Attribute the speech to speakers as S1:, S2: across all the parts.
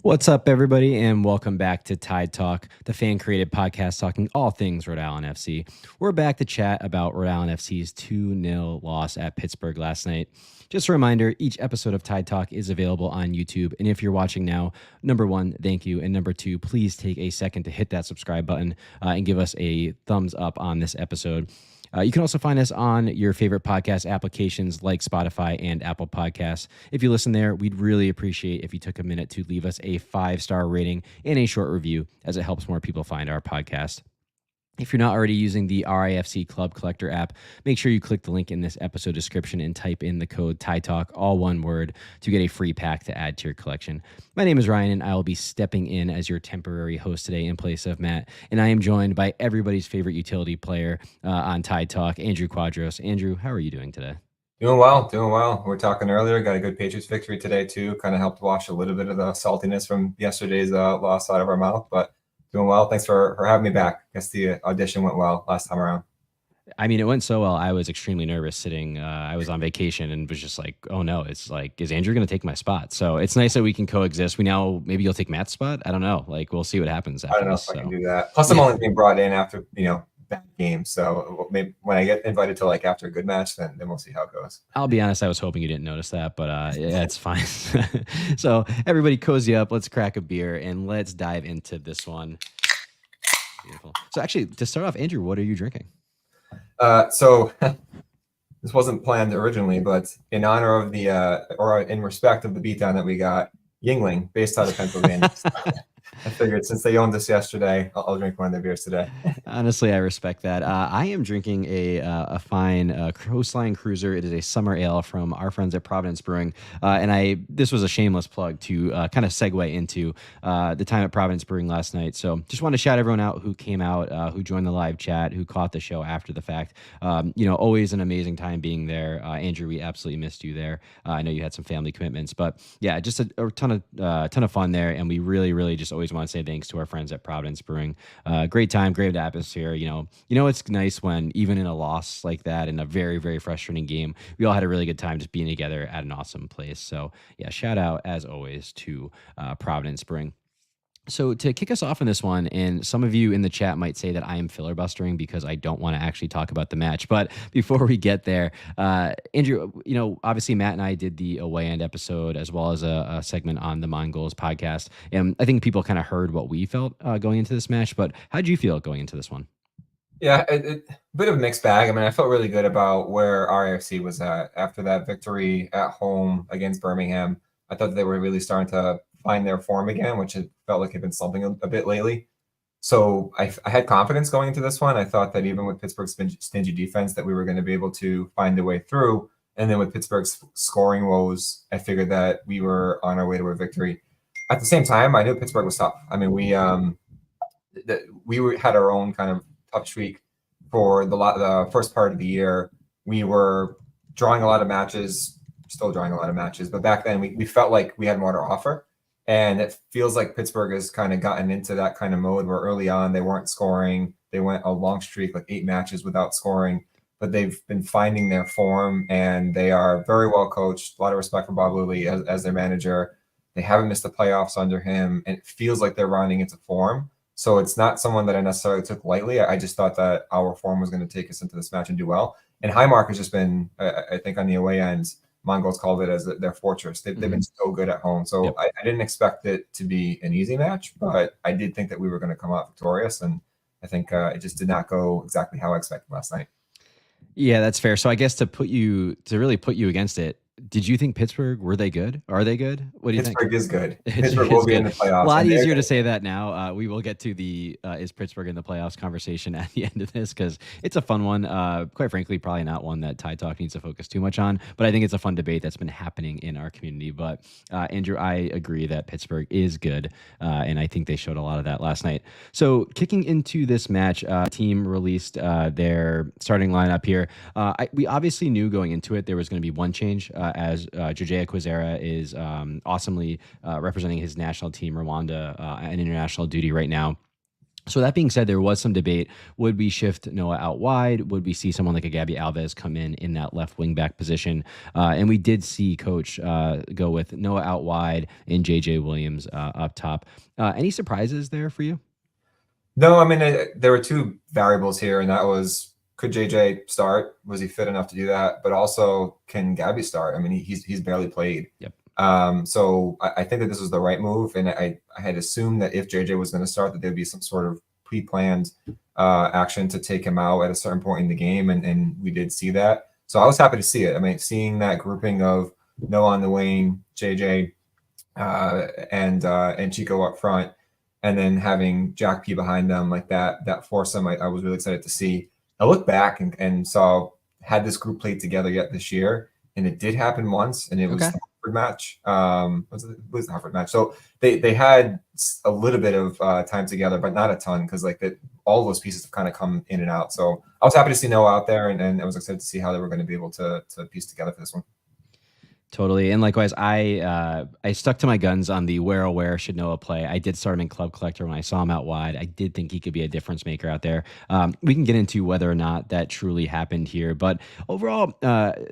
S1: What's up, everybody, and welcome back to Tide Talk, the fan-created podcast talking all things Rhode Island FC. We're back to chat about Rhode Island FC's 2-0 loss at Pittsburgh last night. Just a reminder, each episode of Tide Talk is available on YouTube, and if you're watching now, number one, thank you, and number two, please take a second to hit that subscribe button and give us a thumbs up on this episode. You can also find us on your favorite podcast applications like Spotify and Apple Podcasts. If you listen there, we'd really appreciate if you took a minute to leave us a 5-star rating and a short review, as it helps more people find our podcast. If you're not already using the RIFC Club Collector app, make sure you click the link in this episode description and type in the code TIETALK, all one word, to get a free pack to add to your collection. My name is Ryan, and I will be stepping in as your temporary host today in place of Matt. And I am joined by everybody's favorite utility player on Tide Talk, Andrew Quadros. Andrew, how are you doing today?
S2: Doing well. We were talking earlier, got a good Patriots victory today too. Kind of helped wash a little bit of the saltiness from yesterday's loss out of our mouth, but doing well. Thanks for having me back. I guess the audition went well last time around.
S1: I mean, it went so well. I was extremely nervous sitting. I was on vacation and was just like, oh no, it's like, is Andrew going to take my spot? So it's nice that we can coexist. Maybe you'll take Matt's spot. I don't know. Like, we'll see what happens after
S2: I don't know
S1: this,
S2: if I can do that. Plus, I'm only being brought in after, bad game. So maybe when I get invited to after a good match, then we'll see how it goes.
S1: I'll be honest, I was hoping you didn't notice that, but yeah, it's fine. So everybody cozy up. Let's crack a beer and let's dive into this one. Beautiful. So actually, to start off, Andrew, what are you drinking?
S2: So this wasn't planned originally, but in honor of or in respect of the beatdown that we got, Yingling, based out of Pennsylvania. I figured since they owned this yesterday, I'll drink one of their beers today.
S1: Honestly, I respect that. I am drinking a fine Coastline Cruiser. It is a summer ale from our friends at Providence Brewing. And this was a shameless plug to kind of segue into the time at Providence Brewing last night. So just want to shout everyone out who came out, who joined the live chat, who caught the show after the fact. Always an amazing time being there. Andrew, we absolutely missed you there. I know you had some family commitments, but yeah, just a ton of fun there. And we really just always want to say thanks to our friends at Providence Brewing. Great time, great atmosphere. It's nice when even in a loss like that, in a very, very frustrating game, we all had a really good time just being together at an awesome place. So yeah, shout out as always to Providence Brewing. So to kick us off in this one, and some of you in the chat might say that I am filibustering because I don't want to actually talk about the match. But before we get there, Andrew, obviously Matt and I did the away end episode as well as a segment on the Mongols podcast. And I think people kind of heard what we felt going into this match. But how did you feel going into this one?
S2: Yeah, a bit of a mixed bag. I mean, I felt really good about where RIFC was at after that victory at home against Birmingham. I thought they were really starting to find their form again, which it felt like had been slumping a bit lately. So I had confidence going into this one. I thought that even with Pittsburgh's stingy defense that we were going to be able to find a way through. And then with Pittsburgh's scoring woes, I figured that we were on our way to a victory. At the same time, I knew Pittsburgh was tough. I mean, we had our own kind of tough streak for the first part of the year. We were drawing a lot of matches, still drawing a lot of matches, but back then we felt like we had more to offer. And it feels like Pittsburgh has kind of gotten into that kind of mode where early on they weren't scoring. They went a long streak, like 8 matches without scoring, but they've been finding their form and they are very well coached. A lot of respect for Bob Lilley as their manager. They haven't missed the playoffs under him, and it feels like they're rounding into form. So it's not someone that I necessarily took lightly. I just thought that our form was going to take us into this match and do well. And Highmark has just been, I think on the away ends, Mongols called it as their fortress. They've been so good at home. So yep. I didn't expect it to be an easy match, but I did think that we were going to come out victorious. And I think it just did not go exactly how I expected last night.
S1: Yeah, that's fair. So I guess to really put you against it, did you think Pittsburgh, were they good? Are they good? What do you think?
S2: Pittsburgh is good. Pittsburgh will be in the playoffs.
S1: A lot easier to say that now. We will get to the is Pittsburgh in the playoffs conversation at the end of this because it's a fun one. Quite frankly, probably not one that Tide Talk needs to focus too much on, but I think it's a fun debate that's been happening in our community. But Andrew, I agree that Pittsburgh is good, and I think they showed a lot of that last night. So kicking into this match, team released their starting lineup here. We obviously knew going into it there was going to be one change. As Jojea Quizera is awesomely representing his national team, Rwanda, on international duty right now. So that being said, there was some debate. Would we shift Noah out wide? Would we see someone like a Gabby Alves come in that left wing back position? And we did see Coach go with Noah out wide and JJ Williams up top. Any surprises there for you?
S2: No, I mean, there were two variables here, and that was, could JJ start? Was he fit enough to do that? But also, can Gabby start? I mean, he's barely played.
S1: Yep.
S2: So I think that this was the right move, and I had assumed that if JJ was going to start, that there'd be some sort of pre-planned action to take him out at a certain point in the game, and we did see that. So I was happy to see it. I mean, seeing that grouping of Noah on the wing, JJ, and Chico up front, and then having Jack P behind them, like that foursome, I was really excited to see. I looked back and saw, had this group played together yet this year, and it did happen once, and it was the Hartford match. It was the Hartford match. So they had a little bit of time together, but not a ton, because like all those pieces have kind of come in and out. So I was happy to see Noah out there, and I was excited to see how they were going to be able to piece together for this one.
S1: Totally. And likewise, I stuck to my guns on the where should Noah play. I did start him in Club Collector when I saw him out wide. I did think he could be a difference maker out there. We can get into whether or not that truly happened here. But overall,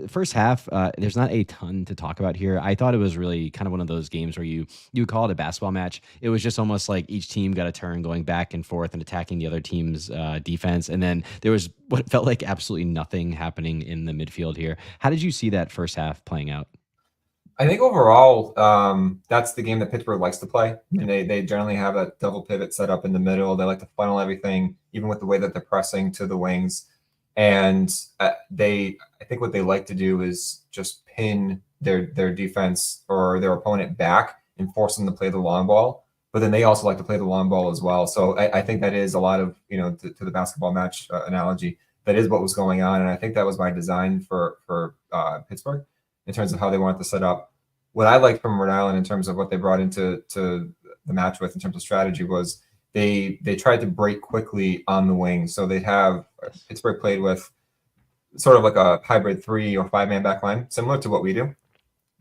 S1: first half, there's not a ton to talk about here. I thought it was really kind of one of those games where you would call it a basketball match. It was just almost like each team got a turn going back and forth and attacking the other team's defense. And then there was what felt like absolutely nothing happening in the midfield here. How did you see that first half playing out?
S2: I think overall, that's the game that Pittsburgh likes to play, and they generally have a double pivot set up in the middle. They like to funnel everything, even with the way that they're pressing, to the wings. And I think what they like to do is just pin their defense or their opponent back and force them to play the long ball. But then they also like to play the long ball as well. So I think that is a lot of, to the basketball match analogy, that is what was going on, and I think that was by design for Pittsburgh in terms of how they wanted to set up. What I liked from Rhode Island in terms of what they brought into the match with in terms of strategy was they tried to break quickly on the wing. So they have Pittsburgh played with sort of like a hybrid 3 or 5-man back line, similar to what we do.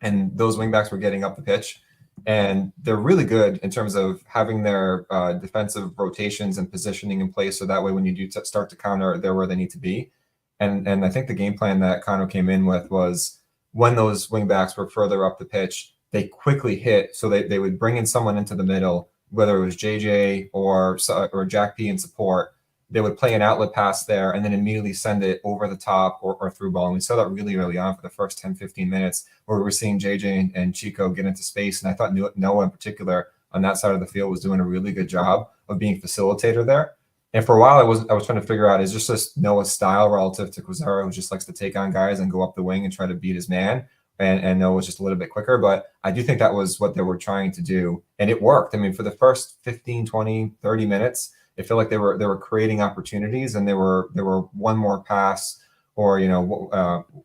S2: And those wingbacks were getting up the pitch. And they're really good in terms of having their defensive rotations and positioning in place. So that way, when you do start to counter, they're where they need to be. And I think the game plan that Connor came in with was, when those wingbacks were further up the pitch, they quickly hit. So they would bring in someone into the middle, whether it was JJ or Jack P in support. They would play an outlet pass there and then immediately send it over the top or through ball. And we saw that really early on for the first 10, 15 minutes, where we were seeing JJ and Chico get into space. And I thought Noah in particular on that side of the field was doing a really good job of being facilitator there. And for a while, I was trying to figure out, is just Noah's style relative to Quazaro, who just likes to take on guys and go up the wing and try to beat his man. And Noah was just a little bit quicker. But I do think that was what they were trying to do. And it worked. I mean, for the first 15, 20, 30 minutes, it felt like they were creating opportunities, and there were one more pass or,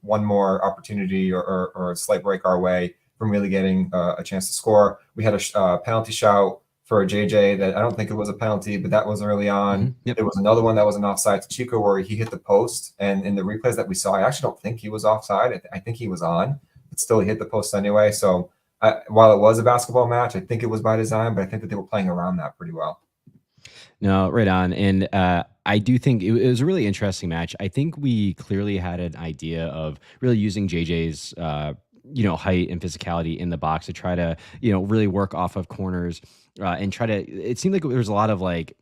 S2: one more opportunity or a slight break our way from really getting a chance to score. We had a penalty shout for JJ that I don't think it was a penalty, but that was early on.
S1: Mm-hmm. Yep.
S2: There was another one that was an offside to Chico where he hit the post. And in the replays that we saw, I actually don't think he was offside. I think he was on, but still he hit the post anyway. So while it was a basketball match, I think it was by design, but I think that they were playing around that pretty well.
S1: No, right on. And I do think it was a really interesting match. I think we clearly had an idea of really using JJ's height and physicality in the box to try to, really work off of corners and try to, it seemed like there was a lot of like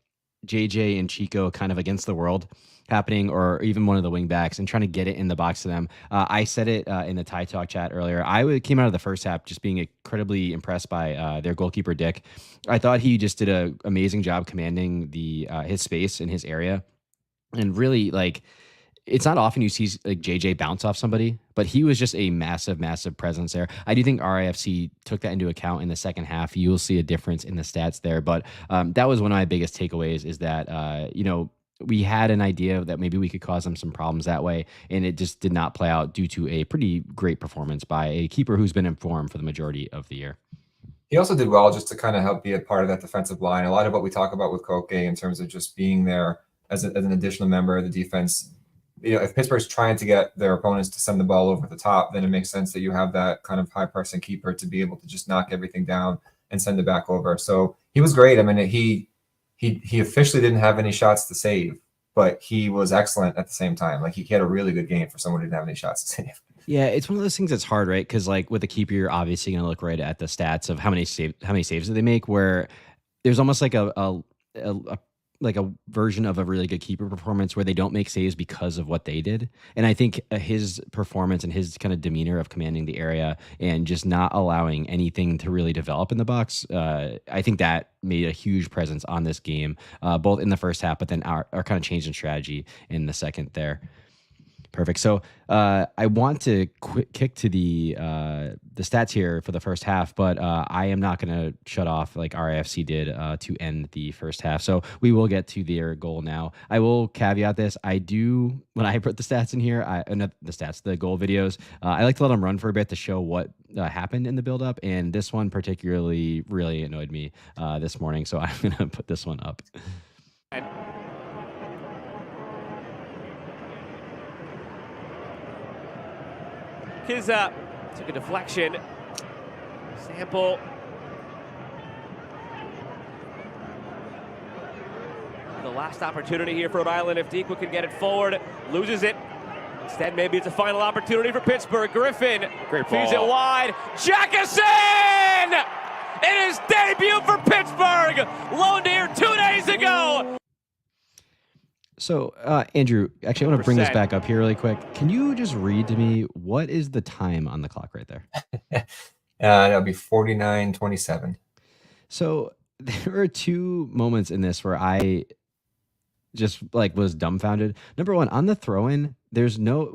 S1: JJ and Chico kind of against the world happening, or even one of the wing backs, and trying to get it in the box to them. I said it in the Tie Talk chat earlier. I came out of the first half just being incredibly impressed by their goalkeeper, Dick. I thought he just did an amazing job commanding his space in his area. And really, like, it's not often you see like JJ bounce off somebody, but he was just a massive, massive presence there. I do think RIFC took that into account in the second half. You will see a difference in the stats there. But that was one of my biggest takeaways, is that, we had an idea that maybe we could cause them some problems that way, and it just did not play out due to a pretty great performance by a keeper who's been in form for the majority of the year.
S2: He also did well just to kind of help be a part of that defensive line. A lot of what we talk about with Koke in terms of just being there as an additional member of the defense. If Pittsburgh's trying to get their opponents to send the ball over the top, then it makes sense that you have that kind of high pressing keeper to be able to just knock everything down and send it back over. So he was great. I mean, he officially didn't have any shots to save, but he was excellent at the same time. Like he had a really good game for someone who didn't have any shots to save.
S1: Yeah, it's one of those things that's hard, right? Because like with a keeper, you're obviously going to look right at the stats of how many saves do they make. Where there's almost like a like a version of a really good keeper performance where they don't make saves because of what they did. And I think his performance and his kind of demeanor of commanding the area and just not allowing anything to really develop in the box, I think that made a huge presence on this game, both in the first half, but then our kind of change in strategy in the second there. Perfect. So I want to kick to the stats here for the first half, but I am not going to shut off like RIFC did to end the first half. So we will get to their goal now. I will caveat this. I do, when I put the stats in here, the goal videos, I like to let them run for a bit to show what happened in the buildup. And this one particularly really annoyed me this morning. So I'm going to put this one up.
S3: Kizza took a deflection. Sample. The last opportunity here for Rhode Island if Dequa can get it forward. Loses it. Instead, maybe it's a final opportunity for Pittsburgh. Griffin feeds it wide. Jackson! It is debut for Pittsburgh. Loaned here 2 days ago.
S1: So, Andrew, actually, I want to bring this back up here really quick. Can you just read to me what is the time on the clock right there?
S2: That'll be 49:27.
S1: So there are two moments in this where I just like was dumbfounded. Number one, on the throw-in,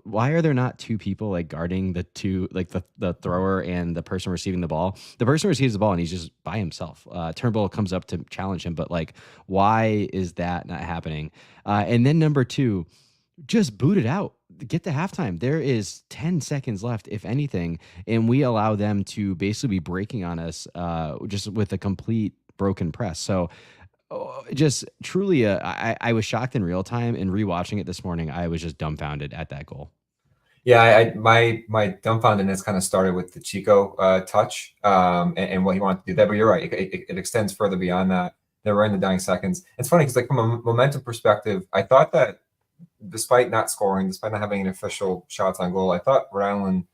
S1: why are there not two people like guarding the two, like the thrower and the person receiving the ball? The person receives the ball and he's just by himself. Turnbull comes up to challenge him, but like, why is that not happening? And then number two, just boot it out. Get to halftime. There is 10 seconds left, if anything, and we allow them to basically be breaking on us just with a complete broken press. So just truly, I was shocked in real time, and rewatching it this morning, I was just dumbfounded at that goal.
S2: Yeah, my dumbfoundedness kind of started with the Chico touch and what he wanted to do there. But you're right; it extends further beyond that. They were in the dying seconds. It's funny because, like, from a momentum perspective, I thought that despite not scoring, despite not having an official shots on goal, I thought Rhode Island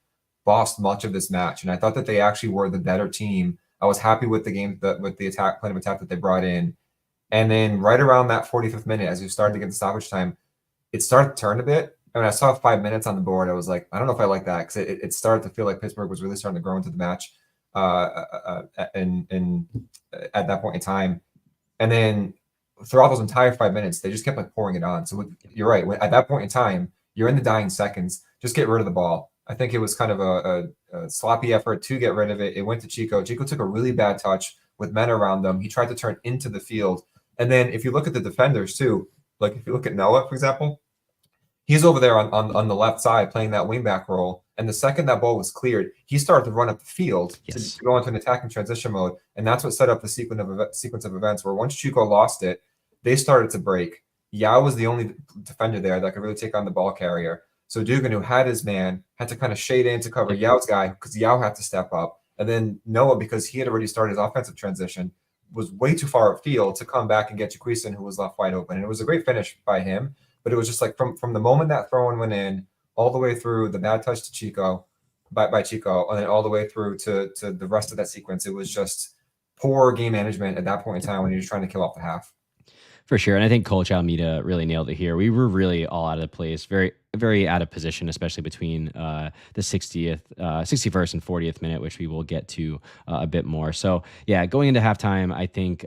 S2: bossed much of this match, and I thought that they actually were the better team. I was happy with the game, with the plan of attack that they brought in. And then right around that 45th minute, as we started to get the stoppage time, it started to turn a bit. And when I saw 5 minutes on the board, I was like, I don't know if I like that, because it started to feel like Pittsburgh was really starting to grow into the match at that point in time. And then throughout those entire 5 minutes, they just kept like pouring it on. So you're right. At that point in time, you're in the dying seconds. Just get rid of the ball. I think it was kind of a sloppy effort to get rid of it. It went to Chico. Chico took a really bad touch with men around them. He tried to turn into the field. And then if you look at the defenders too, like if you look at Noah, for example, he's over there on the left side playing that wingback role. And the second that ball was cleared, he started to run up the field to go into an attacking transition mode. And that's what set up the sequence of events where once Chico lost it, they started to break. Yao was the only defender there that could really take on the ball carrier. So Dugan, who had his man, had to kind of shade in to cover Yao's guy because Yao had to step up. And then Noah, because he had already started his offensive transition, was way too far upfield to come back and get Jaquison, who was left wide open. And it was a great finish by him, but it was just like from the moment that throw-in went in, all the way through the bad touch to Chico, by Chico, and then all the way through to the rest of that sequence. It was just poor game management at that point in time when you're just trying to kill off the half.
S1: For sure. And I think Coach Almeida really nailed it here. We were really all out of place, very, very out of position, especially between the 61st and 40th minute, which we will get to a bit more. So, yeah, going into halftime, I think,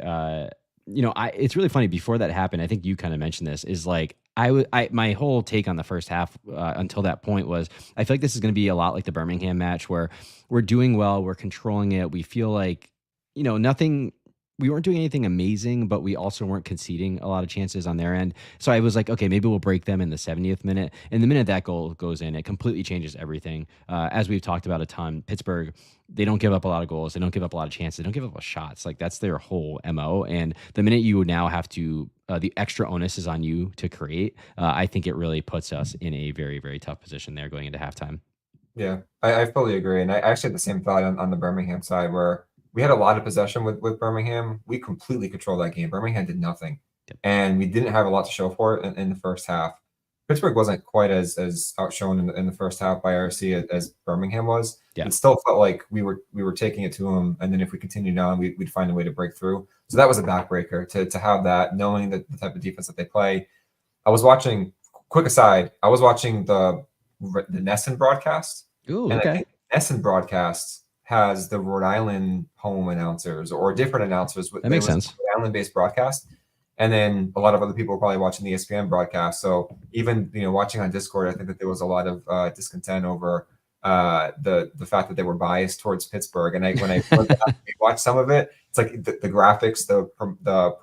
S1: it's really funny. Before that happened, I think you kind of mentioned this, is like, my whole take on the first half until that point was, I feel like this is going to be a lot like the Birmingham match where we're doing well, we're controlling it. We feel like, we weren't doing anything amazing, but we also weren't conceding a lot of chances on their end. So I was like, okay, maybe we'll break them in the 70th minute. And the minute that goal goes in, it completely changes everything. As we've talked about a ton, Pittsburgh, they don't give up a lot of goals. They don't give up a lot of chances. They don't give up a lot of shots. Like, that's their whole MO. And the minute you now have to, the extra onus is on you to create, I think it really puts us in a very, very tough position there going into halftime.
S2: Yeah, I fully agree. And I actually had the same thought on the Birmingham side where we had a lot of possession with Birmingham. We completely controlled that game. Birmingham did nothing, and we didn't have a lot to show for it in the first half. Pittsburgh wasn't quite as outshone in the first half by RIFC as Birmingham was.
S1: Yeah.
S2: It still felt like we were taking it to them, and then if we continued on, we'd find a way to break through. So that was a backbreaker to have that, knowing that the type of defense that they play. I was watching. Quick aside, I was watching the Nesson broadcast.
S1: Ooh,
S2: and
S1: okay.
S2: I think Nesson broadcast has the Rhode Island home announcers or different announcers.
S1: That makes sense.
S2: Rhode Island-based broadcast, and then a lot of other people were probably watching the ESPN broadcast. So even watching on Discord, I think that there was a lot of discontent over the fact that they were biased towards Pittsburgh. And when I watched some of it, it's like the graphics, the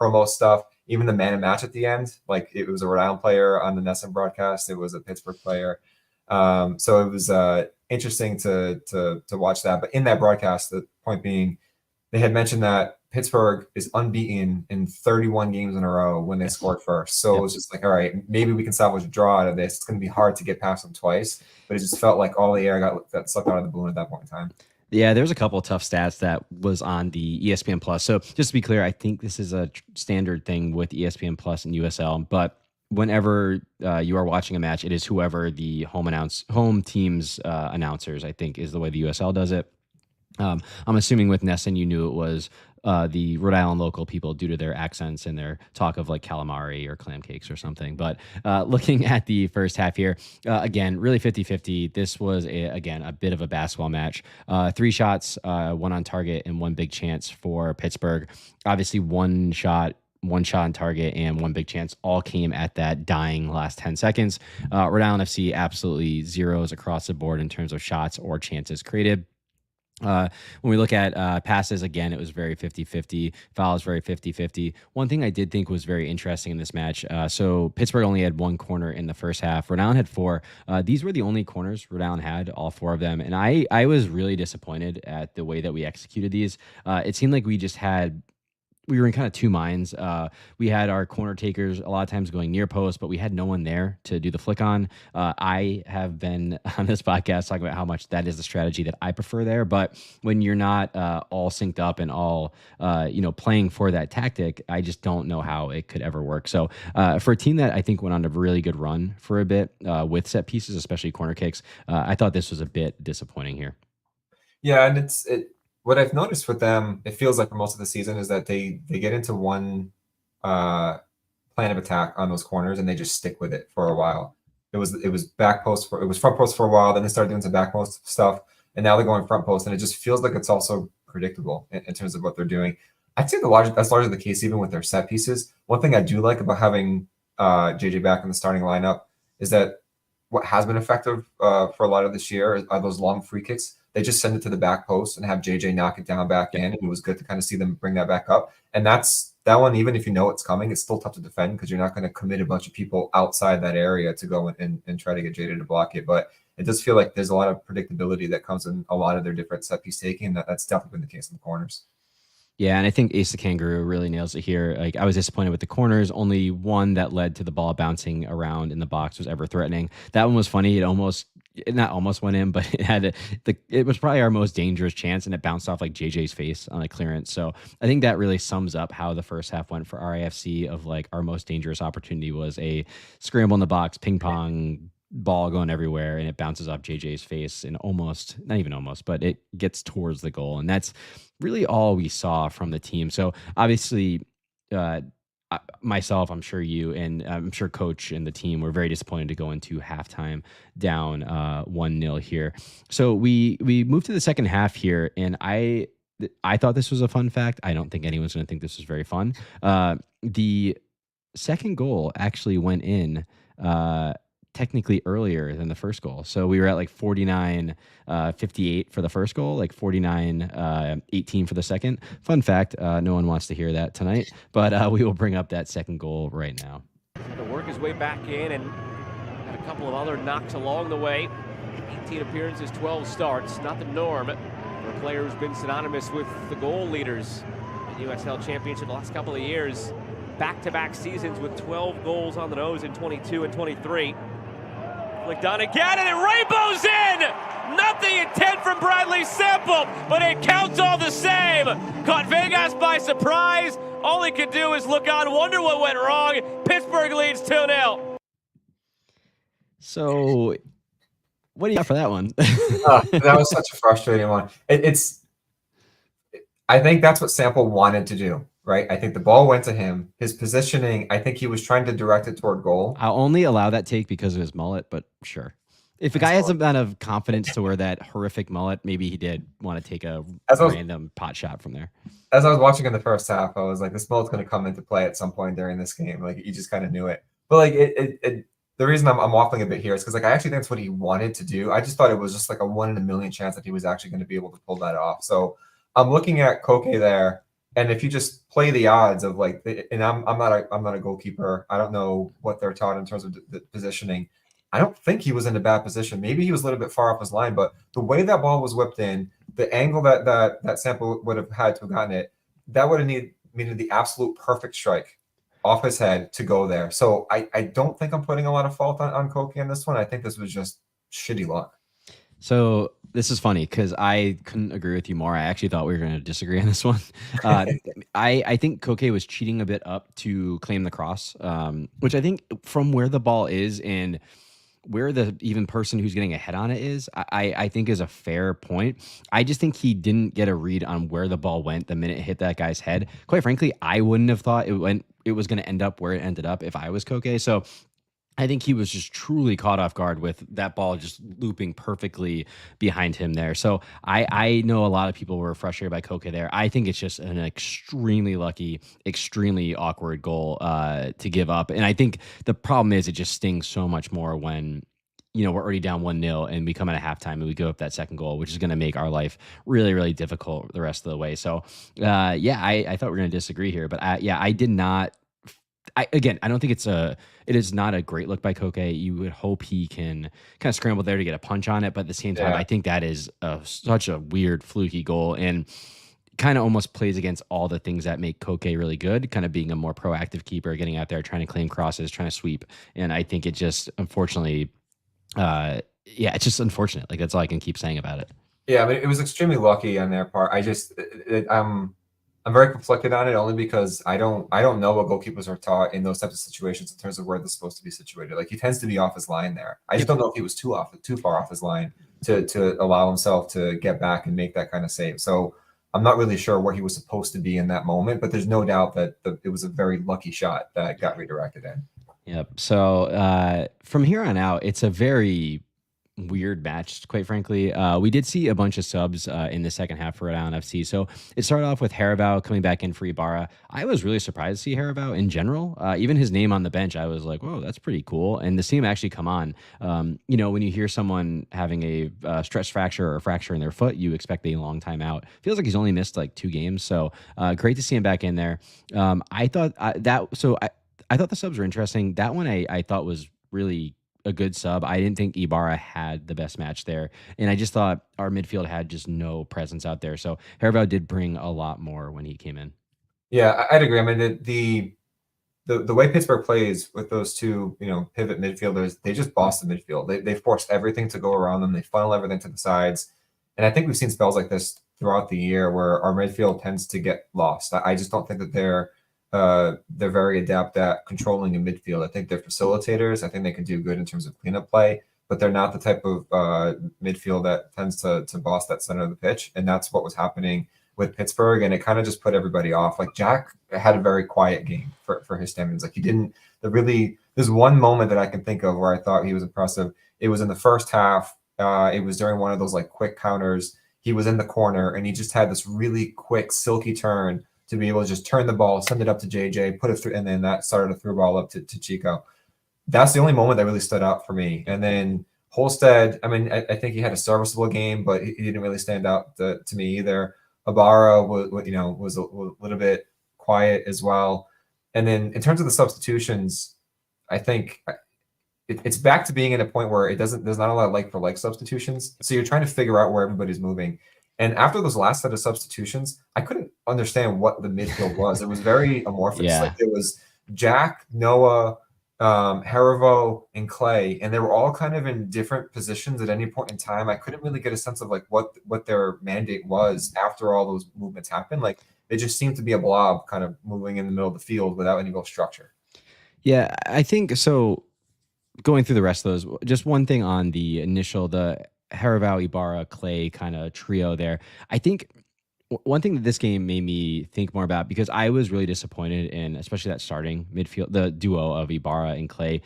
S2: promo stuff. Even the man and match at the end, like it was a Rhode Island player on the Nesson broadcast. It was a Pittsburgh player. So it was interesting to watch that. But in that broadcast, the point being, they had mentioned that Pittsburgh is unbeaten in 31 games in a row when they scored first. So it was just like, all right, maybe we can salvage a draw out of this. It's going to be hard to get past them twice. But it just felt like all the air got sucked out of the balloon at that point in time.
S1: Yeah, there's a couple of tough stats that was on the ESPN Plus. So just to be clear, I think this is a standard thing with ESPN Plus and USL. But whenever you are watching a match, it is whoever the home team's announcers, I think, is the way the USL does it. I'm assuming with Nesson, you knew it was the Rhode Island local people due to their accents and their talk of like calamari or clam cakes or something. But looking at the first half here, again, really 50-50. This was, again, a bit of a basketball match. 3 shots, 1 on target, and 1 big chance for Pittsburgh. Obviously, one shot on target and 1 big chance all came at that dying last 10 seconds. Rhode Island FC absolutely zeros across the board in terms of shots or chances created. When we look at passes, again, it was very 50-50. Fouls, very 50-50. One thing I did think was very interesting in this match, so Pittsburgh only had 1 corner in the first half. Rhode Island had 4. These were the only corners Rhode Island had, all 4 of them. And I was really disappointed at the way that we executed these. It seemed like we were in kind of 2 minds. We had our corner takers a lot of times going near post, but we had no one there to do the flick on. I have been on this podcast talking about how much that is the strategy that I prefer there. But when you're not all synced up and all playing for that tactic, I just don't know how it could ever work. So for a team that I think went on a really good run for a bit with set pieces, especially corner kicks, I thought this was a bit disappointing here.
S2: Yeah, and what I've noticed with them, it feels like for most of the season, is that they get into one plan of attack on those corners and they just stick with it for a while. It was back post it was front post for a while, then they started doing some back post stuff, and now they're going front post, and it just feels like it's also predictable in terms of what they're doing. I'd say that's largely the case even with their set pieces. One thing I do like about having JJ back in the starting lineup is that what has been effective for a lot of this year are those long free kicks. They just send it to the back post and have JJ knock it down back in. And it was good to kind of see them bring that back up. And that one, even if you know it's coming, it's still tough to defend because you're not going to commit a bunch of people outside that area to go and try to get JJ to block it. But it does feel like there's a lot of predictability that comes in a lot of their different set piece taking. That's definitely been the case in the corners.
S1: Yeah, and I think Ace the Kangaroo really nails it here. Like, I was disappointed with the corners. Only one that led to the ball bouncing around in the box was ever threatening. That one was funny. It not almost went in, but it was probably our most dangerous chance, and it bounced off like JJ's face on a clearance. So I think that really sums up how the first half went for RIFC. Of like, our most dangerous opportunity was a scramble in the box, ping pong ball going everywhere, and it bounces off JJ's face and not even almost, but it gets towards the goal. And that's really all we saw from the team. So obviously, myself, I'm sure you, and I'm sure coach and the team were very disappointed to go into halftime down 1-0 here. So we moved to the second half here, and I thought this was a fun fact. I don't think anyone's going to think this was very fun. The second goal actually went in technically earlier than the first goal. So we were at like 49-58 for the first goal, like 49-18 for the second. Fun fact, no one wants to hear that tonight, but we will bring up that second goal right now.
S3: To work his way back in and had a couple of other knocks along the way. 18 appearances, 12 starts, not the norm for a player who's been synonymous with the goal leaders in USL Championship the last couple of years. Back-to-back seasons with 12 goals on the nose in 22 and 23. Flicked on again, and it rainbows in! Nothing intent from Bradley Sample, but it counts all the same. Caught Vegas by surprise. All he could do is look on, wonder what went wrong. Pittsburgh leads 2-0.
S1: So, what do you got for that one?
S2: That was such a frustrating one. I think that's what Sample wanted to do, right? I think the ball went to him. His positioning, I think he was trying to direct it toward goal.
S1: I'll only allow that take because of his mullet, but sure. If a guy has a amount of confidence to wear that horrific mullet, maybe he did want to take a random pot shot from there.
S2: As I was watching in the first half, I was like, this mullet's going to come into play at some point during this game. Like, you just kind of knew it. But like, the reason I'm waffling a bit here is because like I actually think that's what he wanted to do. I just thought it was just like a 1 in a million chance that he was actually going to be able to pull that off. So I'm looking at Koke there, and if you just play the odds of like, and I'm not a goalkeeper. I don't know what they're taught in terms of the positioning. I don't think he was in a bad position. Maybe he was a little bit far off his line, but the way that ball was whipped in, the angle that Sample would have had to have gotten it, that would have needed the absolute perfect strike off his head to go there. So I don't think I'm putting a lot of fault on Koke in this one. I think this was just shitty luck.
S1: So this is funny because I couldn't agree with you more. I actually thought we were going to disagree on this one. I think Koke was cheating a bit up to claim the cross, which I think from where the ball is and where the even person who's getting a head on it is, I think is a fair point. I just think he didn't get a read on where the ball went the minute it hit that guy's head. Quite frankly, I wouldn't have thought it was going to end up where it ended up if I was Koke. So I think he was just truly caught off guard with that ball just looping perfectly behind him there. So I know a lot of people were frustrated by Koke there. I think it's just an extremely lucky, extremely awkward goal to give up. And I think the problem is it just stings so much more when, you know, we're already down 1-0 and we come at a halftime and we give up that second goal, which is going to make our life really, really difficult the rest of the way. So yeah, I thought we were going to disagree here, but I did not. I don't think it is not a great look by Koke. You would hope he can kind of scramble there to get a punch on it, but at the same time, I think that is such a weird, fluky goal and kind of almost plays against all the things that make Koke really good, kind of being a more proactive keeper, getting out there, trying to claim crosses, trying to sweep. And I think it just, unfortunately, it's just unfortunate. Like, that's all I can keep saying about it.
S2: Yeah, I mean, it was extremely lucky on their part. I'm very conflicted on it only because I don't know what goalkeepers are taught in those types of situations in terms of where they're supposed to be situated. Like, he tends to be off his line there. I just don't know if he was too far off his line to allow himself to get back and make that kind of save. So I'm not really sure where he was supposed to be in that moment, but there's no doubt that it was a very lucky shot that got redirected in.
S1: Yep. So from here on out, it's a very weird match, quite frankly. We did see a bunch of subs in the second half for Rhode Island FC. So it started off with Haribo coming back in for Ibarra. I was really surprised to see Haribo in general. Even his name on the bench, I was like, whoa, that's pretty cool. And to see him actually come on, you know, when you hear someone having a stress fracture or a fracture in their foot, you expect a long time out. Feels like he's only missed like 2 games. So great to see him back in there. I thought I thought the subs were interesting. That one I thought was really a good sub. I didn't think Ibarra had the best match there, and I just thought our midfield had just no presence out there. So Haribo did bring a lot more when he came in.
S2: Yeah, I'd agree. I mean, the way Pittsburgh plays with those two, you know, pivot midfielders, they just boss the midfield. They force everything to go around them. They funnel everything to the sides, and I think we've seen spells like this throughout the year where our midfield tends to get lost. I just don't think that they're very adept at controlling a midfield. I think they're facilitators. I think they can do good in terms of cleanup play, but they're not the type of midfield that tends to boss that center of the pitch. And that's what was happening with Pittsburgh. And it kind of just put everybody off. Like, Jack had a very quiet game for his standards. Like, he didn't really, there's one moment that I can think of where I thought he was impressive. It was in the first half. It was during one of those like quick counters. He was in the corner and he just had this really quick, silky turn to be able to just turn the ball, send it up to JJ, put it through, and then that started a through ball up to Chico. That's the only moment that really stood out for me. And then Holstead, I mean, I think he had a serviceable game, but he didn't really stand out to me either. Ibarra was a little bit quiet as well. And then in terms of the substitutions, I think it's back to being at a point where there's not a lot of like for like substitutions. So you're trying to figure out where everybody's moving. And after those last set of substitutions, I couldn't understand what the midfield was. It was very amorphous.
S1: Yeah.
S2: Like, it was Jack, Noah, Haribo, and Clay, and they were all kind of in different positions at any point in time. I couldn't really get a sense of like what their mandate was after all those movements happened. Like they just seemed to be a blob kind of moving in the middle of the field without any real structure.
S1: Yeah, I think so. Going through the rest of those, just one thing on the initial, the Haribo, Ibarra, Clay kind of trio there. I think one thing that this game made me think more about, because I was really disappointed in, especially that starting midfield, the duo of Ibarra and Clay,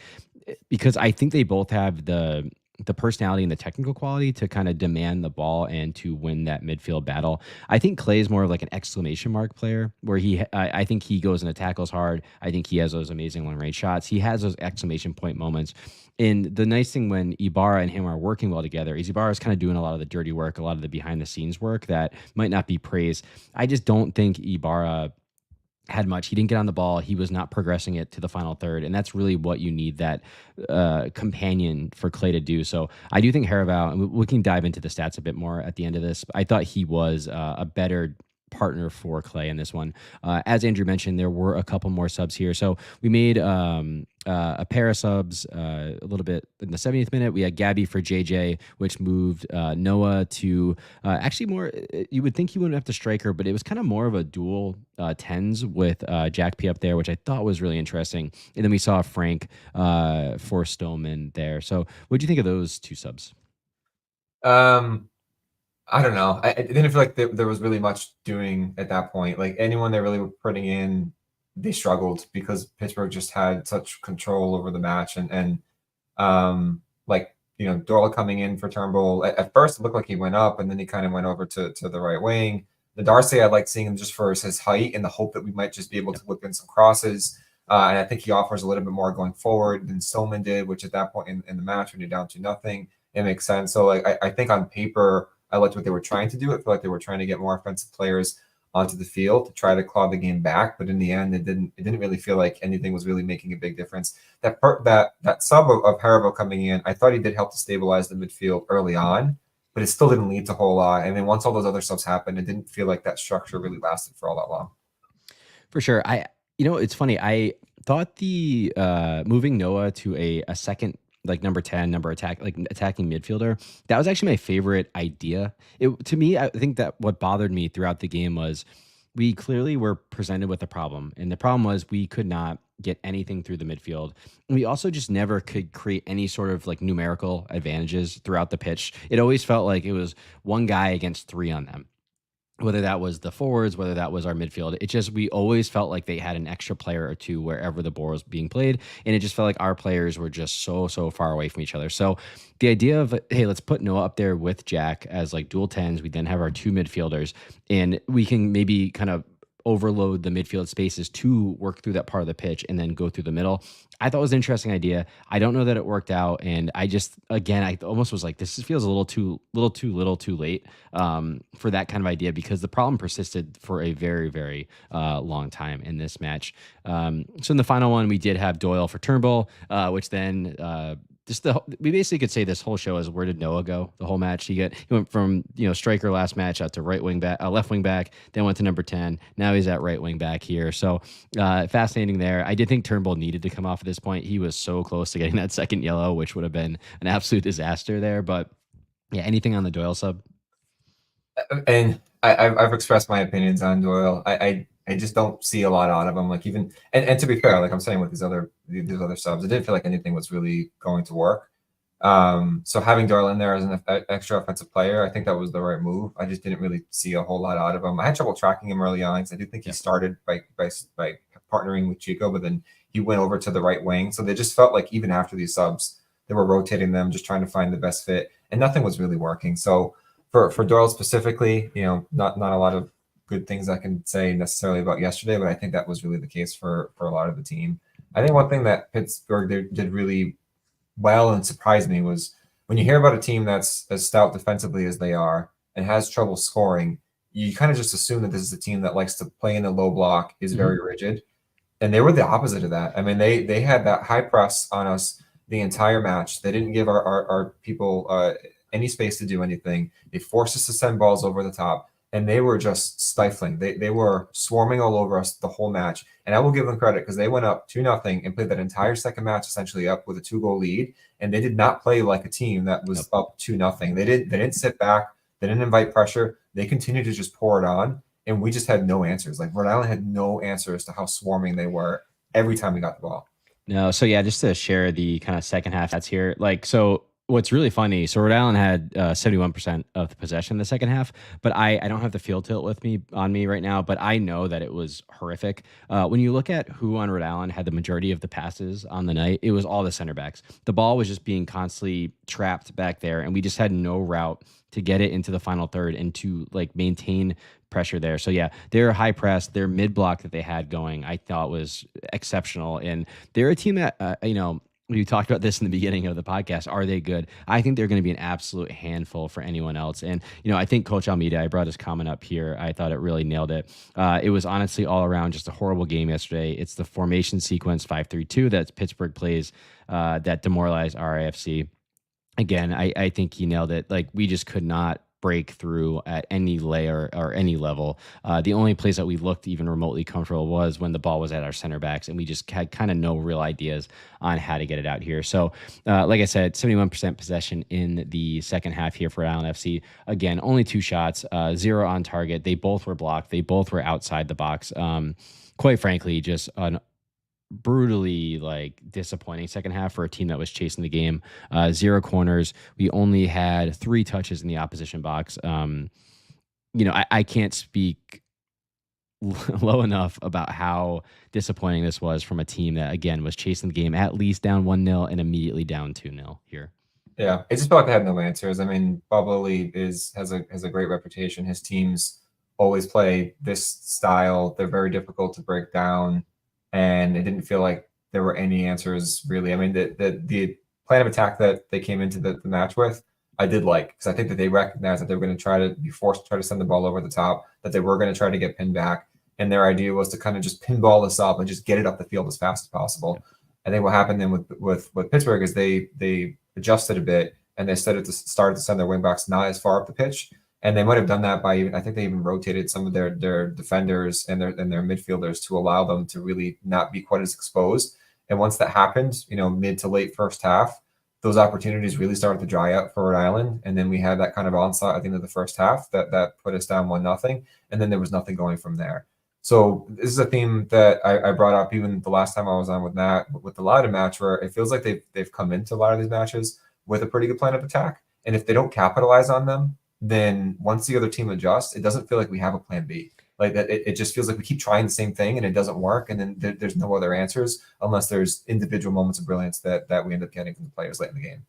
S1: because I think they both have the personality and the technical quality to kind of demand the ball and to win that midfield battle. I think Clay is more of like an exclamation mark player, where I think he goes and tackles hard. I think he has those amazing long range shots. He has those exclamation point moments. And the nice thing when Ibarra and him are working well together is Ibarra is kind of doing a lot of the dirty work, a lot of the behind the scenes work that might not be praised. I just don't think Ibarra had much. He didn't get on the ball. He was not progressing it to the final third. And that's really what you need, that companion for Clay to do. So I do think Haribo, and we can dive into the stats a bit more at the end of this, I thought he was a better partner for Clay in this one. As Andrew mentioned, there were a couple more subs here. So we made a pair of subs a little bit in the 70th minute. We had Gabby for JJ, which moved Noah to actually more, you would think he wouldn't have to striker, but it was kind of more of a dual 10s with Jack P up there, which I thought was really interesting. And then we saw Frank for Stoneman there. So what do you think of those two subs?
S2: I don't know. I didn't feel like there was really much doing at that point. Like anyone they really were putting in, they struggled because Pittsburgh just had such control over the match. And like, Doyle coming in for Turnbull, at first it looked like he went up and then he kind of went over to the right wing. The Darcy, I liked seeing him just for his height and the hope that we might just be able to whip in some crosses. And I think he offers a little bit more going forward than Stillman did, which at that point in the match, when you're down 2-0, it makes sense. So like I think on paper, I liked what they were trying to do. I feel like they were trying to get more offensive players onto the field to try to claw the game back, but in the end, it didn't really feel like anything was really making a big difference. That sub of Haribo coming in, I thought he did help to stabilize the midfield early on, but it still didn't lead to a whole lot. And then once all those other subs happened, it didn't feel like that structure really lasted for all that long.
S1: For sure. It's funny. I thought the moving Noah to a second, like number 10, attacking midfielder, that was actually my favorite idea. To me, I think that what bothered me throughout the game was we clearly were presented with a problem. And the problem was we could not get anything through the midfield. And we also just never could create any sort of like numerical advantages throughout the pitch. It always felt like it was one guy against three on them. Whether that was the forwards, whether that was our midfield, we always felt like they had an extra player or two wherever the ball was being played. And it just felt like our players were just so far away from each other. So the idea of, hey, let's put Noah up there with Jack as like dual 10s. We then have our two midfielders and we can maybe kind of overload the midfield spaces to work through that part of the pitch and then go through the middle. I thought it was an interesting idea. I don't know that it worked out. And I almost was like, this feels a little too late for that kind of idea, because the problem persisted for a very, very long time in this match. So in the final one, we did have Doyle for Turnbull, which then we basically could say this whole show is, where did Noah go the whole match? He went from striker last match out to left wing back, then went to number 10. Now he's at right wing back here. So fascinating there. I did think Turnbull needed to come off at this point. He was so close to getting that second yellow, which would have been an absolute disaster there. But yeah, anything on the Doyle sub?
S2: And I've expressed my opinions on Doyle. I just don't see a lot out of him. Like even and to be fair, like I'm saying with these other subs, it didn't feel like anything was really going to work. So having Doyle in there as an extra offensive player, I think that was the right move. I just didn't really see a whole lot out of him. I had trouble tracking him early on because I do think he started by partnering with Chico, but then he went over to the right wing. So they just felt like even after these subs, they were rotating them, just trying to find the best fit, and nothing was really working. So for Doyle specifically, not a lot of good things I can say necessarily about yesterday, but I think that was really the case for a lot of the team. I think one thing that Pittsburgh did really well and surprised me was when you hear about a team that's as stout defensively as they are and has trouble scoring, you kind of just assume that this is a team that likes to play in the low block, is very rigid. And they were the opposite of that. I mean, they had that high press on us the entire match. They didn't give our people any space to do anything. They forced us to send balls over the top. and they were just stifling. They were swarming all over us the whole match. And I will give them credit because they went up 2-0 and played that entire second match essentially up with a 2-goal lead. And they did not play like a team that was up 2-0. They didn't sit back. They didn't invite pressure. They continued to just pour it on. And we just had no answers. Like Rhode Island had no answers to how swarming they were every time we got the ball.
S1: No, so yeah, just to share the kind of second half that's here. Like, so what's really funny, so Rhode Island had 71% of the possession in the second half, but I don't have the field tilt with me on me right now, but I know that it was horrific. When you look at who on Rhode Island had the majority of the passes on the night, it was all the center backs. The ball was just being constantly trapped back there, and we just had no route to get it into the final third and to like maintain pressure there. So yeah, their high press, their mid block that they had going, I thought was exceptional. And they're a team that, we talked about this in the beginning of the podcast. Are they good? I think they're going to be an absolute handful for anyone else. And, I think Coach Almeida, I brought his comment up here. I thought it really nailed it. It was honestly all around just a horrible game yesterday. It's the formation sequence 5-3-2 that Pittsburgh plays that demoralized RIFC. Again, I think he nailed it. Like, we just could not break through at any layer or any level. The only place that we looked even remotely comfortable was when the ball was at our center backs, and we just had kind of no real ideas on how to get it out here. So, like I said, 71% possession in the second half here for Allen FC. Again, only 2 shots, 0 on target. They both were blocked. They both were outside the box. Quite frankly, just an brutally disappointing second half for a team that was chasing the game. 0 corners. We only had 3 touches in the opposition box. I can't speak low enough about how disappointing this was from a team that, again, was chasing the game at least down 1-0 and immediately down 2-0 here.
S2: Yeah, it just felt like they had no answers. I mean, Bob Lilly has a great reputation. His teams always play this style. They're very difficult to break down. And it didn't feel like there were any answers, really. I mean, the plan of attack that they came into the match with, I did like, because I think that they recognized that they were going to try to be forced to try to send the ball over the top, that they were going to try to get pinned back. And their idea was to kind of just pinball this up and just get it up the field as fast as possible. I think what happened then with Pittsburgh is they adjusted a bit, and they started to send their wingbacks not as far up the pitch. And they might have done that by I think they even rotated some of their defenders and their midfielders to allow them to really not be quite as exposed. And once that happened, mid to late first half, those opportunities really started to dry up for Rhode Island. And then we had that kind of onslaught at the end of the first half that put us down 1-0. And then there was nothing going from there. So this is a theme that I brought up even the last time I was on with Matt, with the Lada match, where it feels like they've come into a lot of these matches with a pretty good plan of attack. And if they don't capitalize on them, then once the other team adjusts, it doesn't feel like we have a plan B. Like that, it just feels like we keep trying the same thing and it doesn't work. And then there's no other answers unless there's individual moments of brilliance that we end up getting from the players late in the game.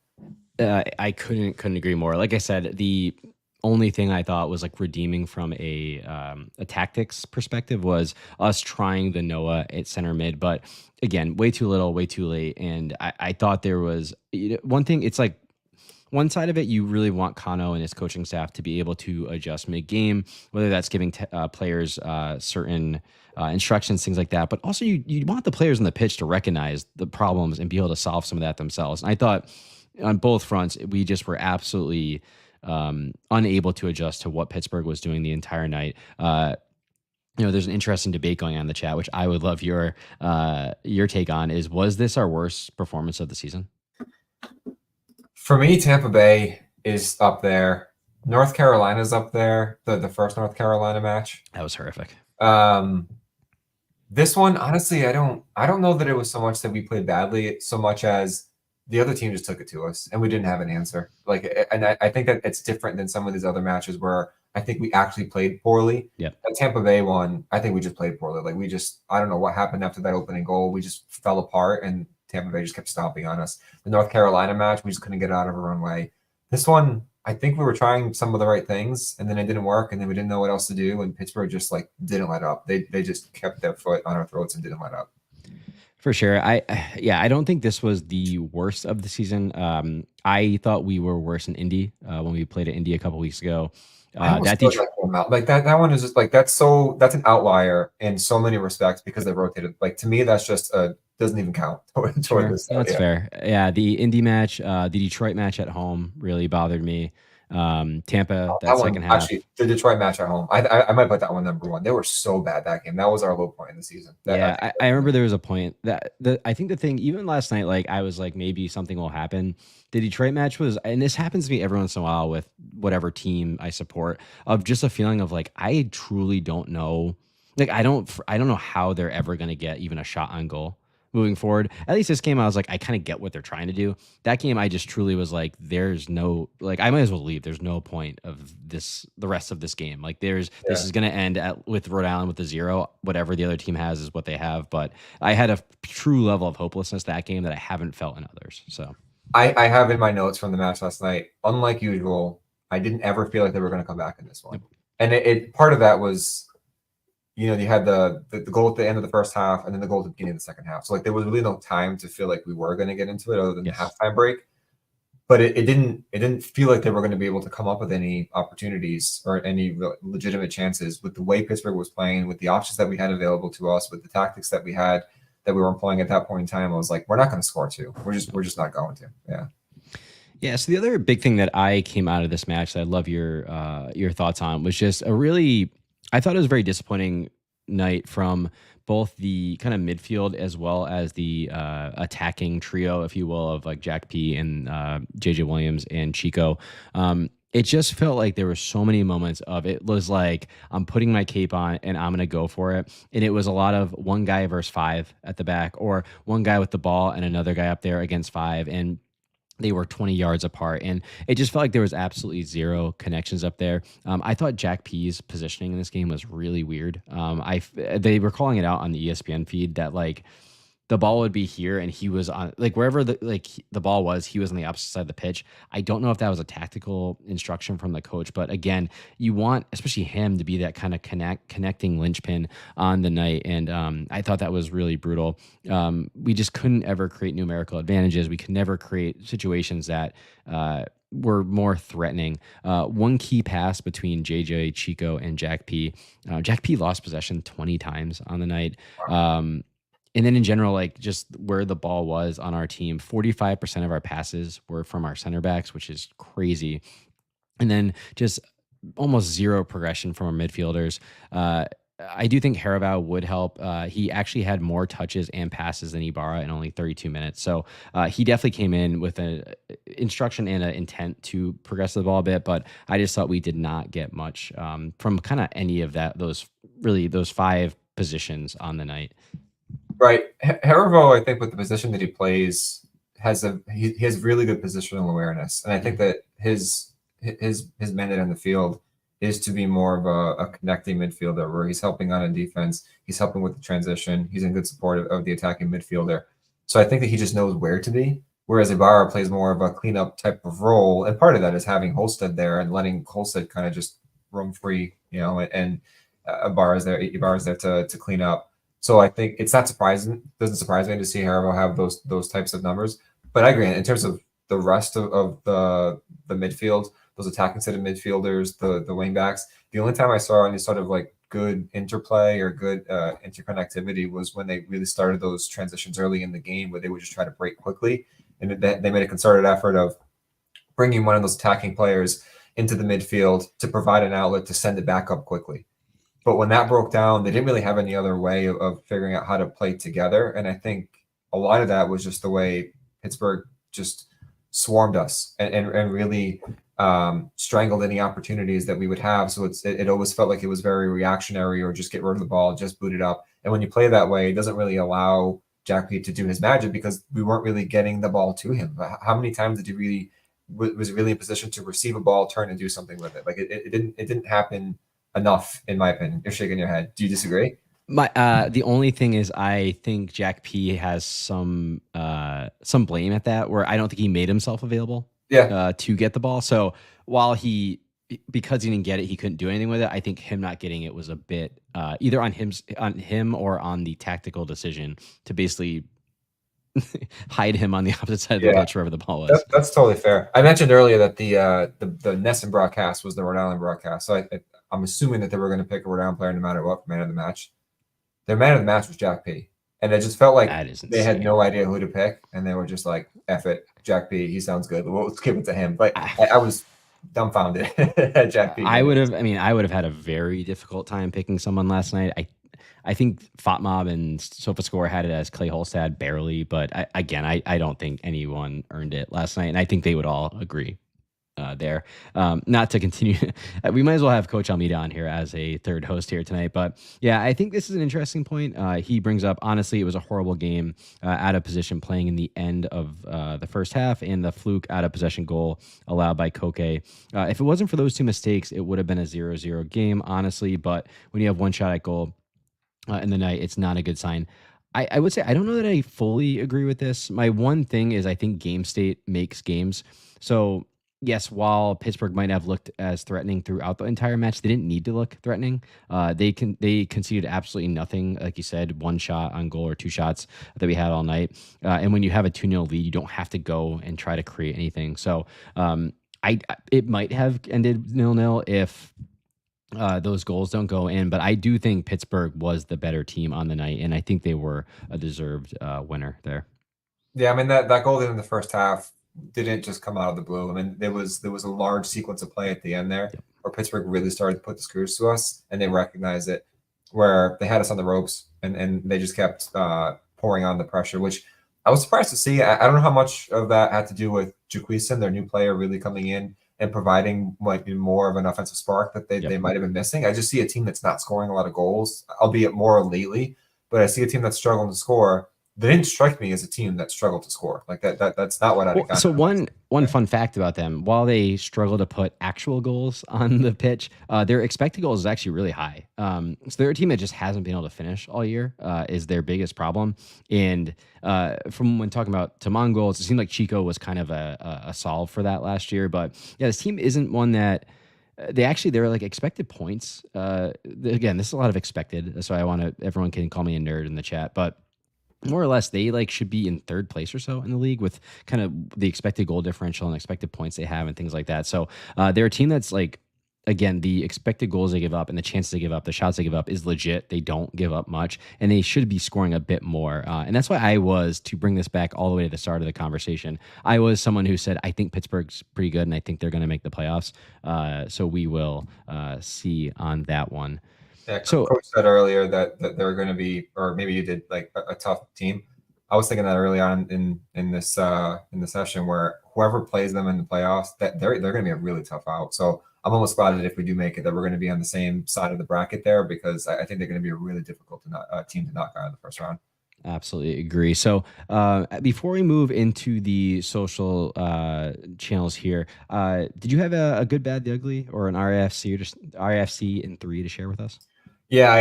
S1: I couldn't agree more. Like I said, the only thing I thought was redeeming from a tactics perspective was us trying the Noah at center mid, but again, way too little, way too late. And I thought there was one thing. It's like, one side of it, you really want Kano and his coaching staff to be able to adjust mid-game, whether that's giving players certain instructions, things like that. But also, you want the players on the pitch to recognize the problems and be able to solve some of that themselves. And I thought on both fronts, we just were absolutely unable to adjust to what Pittsburgh was doing the entire night. There's an interesting debate going on in the chat, which I would love your take on. Was this our worst performance of the season?
S2: For me, Tampa Bay is up there. North Carolina's up there. The first North Carolina match.
S1: That was horrific.
S2: This one, honestly, I don't know that it was so much that we played badly, so much as the other team just took it to us and we didn't have an answer. And I think that it's different than some of these other matches where I think we actually played poorly.
S1: Yeah.
S2: That Tampa Bay one, I think we just played poorly. I don't know what happened after that opening goal. We just fell apart and Tampa Bay just kept stomping on us. The North Carolina match, we just couldn't get out of our own way. This one, I think we were trying some of the right things, and then it didn't work, and then we didn't know what else to do, and Pittsburgh just didn't let up. They just kept their foot on our throats and didn't let up.
S1: For sure. I don't think this was the worst of the season. I thought we were worse in Indy when we played at Indy a couple weeks ago.
S2: That one is just that's an outlier in so many respects because they rotated. To me, that's just doesn't even count toward
S1: sure.
S2: this.
S1: That's fair. Yeah, the Indy match, the Detroit match at home really bothered me. Tampa, that
S2: That
S1: second
S2: one,
S1: half.
S2: actually, the Detroit match at home. I might put that one number one. They were so bad that game. That was our low point in the season.
S1: I remember there was a point that I think the thing, even last night, like I was like, maybe something will happen. The Detroit match was, and this happens to me every once in a while with whatever team I support, of just a feeling of like, I truly don't know. Like, I don't know how they're ever going to get even a shot on goal moving forward. At least this game, I was like, I kind of get what they're trying to do. That game, I just truly was like, there's no, like, I might as well leave. There's no point of this, the rest of this game. Like, this is going to end with Rhode Island with a 0. Whatever the other team has is what they have. But I had a true level of hopelessness that game that I haven't felt in others. So
S2: I have in my notes from the match last night, unlike usual, I didn't ever feel like they were going to come back in this one. Nope. And it part of that was, you know, you had the goal at the end of the first half and then the goal at the beginning of the second half. So like there was really no time to feel like we were going to get into it other than the halftime break. But it didn't feel like they were going to be able to come up with any opportunities or any legitimate chances with the way Pittsburgh was playing, with the options that we had available to us, with the tactics that we had that we were employing at that point in time. I was like, we're not going to score two. We're just not going to. Yeah.
S1: Yeah. So the other big thing that I came out of this match that I love your thoughts on was just I thought it was a very disappointing night from both the kind of midfield as well as the attacking trio, if you will, of like Jack P and JJ Williams and Chico. It just felt like there were so many moments of it was like, I'm putting my cape on and I'm going to go for it. And it was a lot of one guy versus 5 at the back, or one guy with the ball and another guy up there against 5. And they were 20 yards apart, and it just felt like there was absolutely zero connections up there. I thought Jack P's positioning in this game was really weird. They were calling it out on the ESPN feed that like the ball would be here and he was on like wherever the ball was, he was on the opposite side of the pitch. I don't know if that was a tactical instruction from the coach, but again, you want especially him to be that kind of connecting linchpin on the night. And I thought that was really brutal. We just couldn't ever create numerical advantages. We could never create situations that were more threatening. One key pass between JJ, Chico, and Jack P. Jack P lost possession 20 times on the night. And then in general, like just where the ball was on our team, 45% of our passes were from our center backs, which is crazy. And then just almost zero progression from our midfielders. I do think Harabao would help. He actually had more touches and passes than Ibarra in only 32 minutes. So he definitely came in with an instruction and an intent to progress the ball a bit, but I just thought we did not get much from kind of any of those 5 positions on the night.
S2: Right. Haribo, I think with the position that he plays, he has really good positional awareness. And I think that his mandate on the field is to be more of a connecting midfielder where he's helping on a defense. He's helping with the transition. He's in good support of the attacking midfielder. So I think that he just knows where to be. Whereas Ibarra plays more of a cleanup type of role. And part of that is having Holstead there and letting Holstead kind of just roam free, you know, and Ibarra's there to clean up. So I think it's not surprising. Doesn't surprise me to see Haribo have those types of numbers. But I agree in terms of the rest of the midfield, those attacking set of midfielders, the wing backs. The only time I saw any sort of like good interplay or good interconnectivity was when they really started those transitions early in the game, where they would just try to break quickly, and they made a concerted effort of bringing one of those attacking players into the midfield to provide an outlet to send it back up quickly. But when that broke down, they didn't really have any other way of figuring out how to play together. And I think a lot of that was just the way Pittsburgh just swarmed us and really strangled any opportunities that we would have. So it always felt like it was very reactionary, or just get rid of the ball, just boot it up. And when you play that way, it doesn't really allow Jack Pete to do his magic because we weren't really getting the ball to him. How many times did he was really in position to receive a ball, turn and do something with it? Like it didn't happen enough, in my opinion. You're shaking your head. Do you disagree?
S1: The only thing is, I think Jack P has some blame at that, where I don't think he made himself available to get the ball. So while because he didn't get it, he couldn't do anything with it. I think him not getting it was a bit either on him or on the tactical decision to basically hide him on the opposite side of the pitch wherever the ball was.
S2: That's totally fair. I mentioned earlier that the Nesson broadcast was the Rhode Island broadcast. So I'm assuming that they were going to pick a Rhode Island player no matter what for man of the match. Their man of the match was Jack P. And it just felt like they had no idea who to pick. And they were just like, F it, Jack P, he sounds good. Let's give it to him. But I was dumbfounded at Jack P.
S1: I would have. I mean, I would have had a very difficult time picking someone last night. I think FotMob and SofaScore had it as Clay Holstad barely, but I don't think anyone earned it last night, and I think they would all agree there. Not to continue, we might as well have Coach Almeida on here as a third host here tonight. But yeah, I think this is an interesting point. He brings up, honestly, it was a horrible game, out of position playing in the end of the first half, and the fluke out of possession goal allowed by Koke. If it wasn't for those two mistakes, it would have been a 0-0 game, honestly. But when you have one shot at goal in the night, it's not a good sign. I would say I don't know that I fully agree with this. My one thing is I think game state makes games. So yes, while Pittsburgh might have looked as threatening throughout the entire match, they didn't need to look threatening. They conceded absolutely nothing, like you said, one shot on goal or two shots that we had all night. And when you have a 2-0 lead, you don't have to go and try to create anything. So it might have ended 0-0 if those goals don't go in, but I do think Pittsburgh was the better team on the night, and I think they were a deserved winner there.
S2: Yeah, I mean that goal in the first half didn't just come out of the blue. I mean there was a large sequence of play at the end there where Pittsburgh really started to put the screws to us, and they recognized it, where they had us on the ropes and they just kept pouring on the pressure, which I was surprised to see. I don't know how much of that had to do with Jaquison, their new player, really coming in and providing like more of an offensive spark that they might have been missing. I just see a team that's not scoring a lot of goals, albeit more lately, but I see a team that's struggling to score. They didn't strike me as a team that struggled to score. Like that's not what I'd have.
S1: So one fun fact about them, while they struggle to put actual goals on the pitch, their expected goals is actually really high. So they're a team that just hasn't been able to finish all year, is their biggest problem. And from when talking about Taman goals, it seemed like Chico was kind of a solve for that last year. But yeah, this team isn't one that they're like expected points. Again, this is a lot of expected. So everyone can call me a nerd in the chat, but more or less, they like should be in third place or so in the league with kind of the expected goal differential and expected points they have and things like that. So they're a team that's like, again, the expected goals they give up and the chances they give up, the shots they give up is legit. They don't give up much, and they should be scoring a bit more. And that's why I was, to bring this back all the way to the start of the conversation, I was someone who said, I think Pittsburgh's pretty good and I think they're going to make the playoffs. So we will see on that one.
S2: Yeah, so Coach said earlier that they're going to be, or maybe you did, like a tough team. I was thinking that early on in the session, where whoever plays them in the playoffs, that they're going to be a really tough out. So I'm almost glad that if we do make it, that we're going to be on the same side of the bracket there, because I think they're going to be a really difficult team to knock out in the first round.
S1: Absolutely agree. So before we move into the social channels here, did you have a good, bad, the ugly, or an RIFC, or just RIFC in 3 to share with us?
S2: Yeah,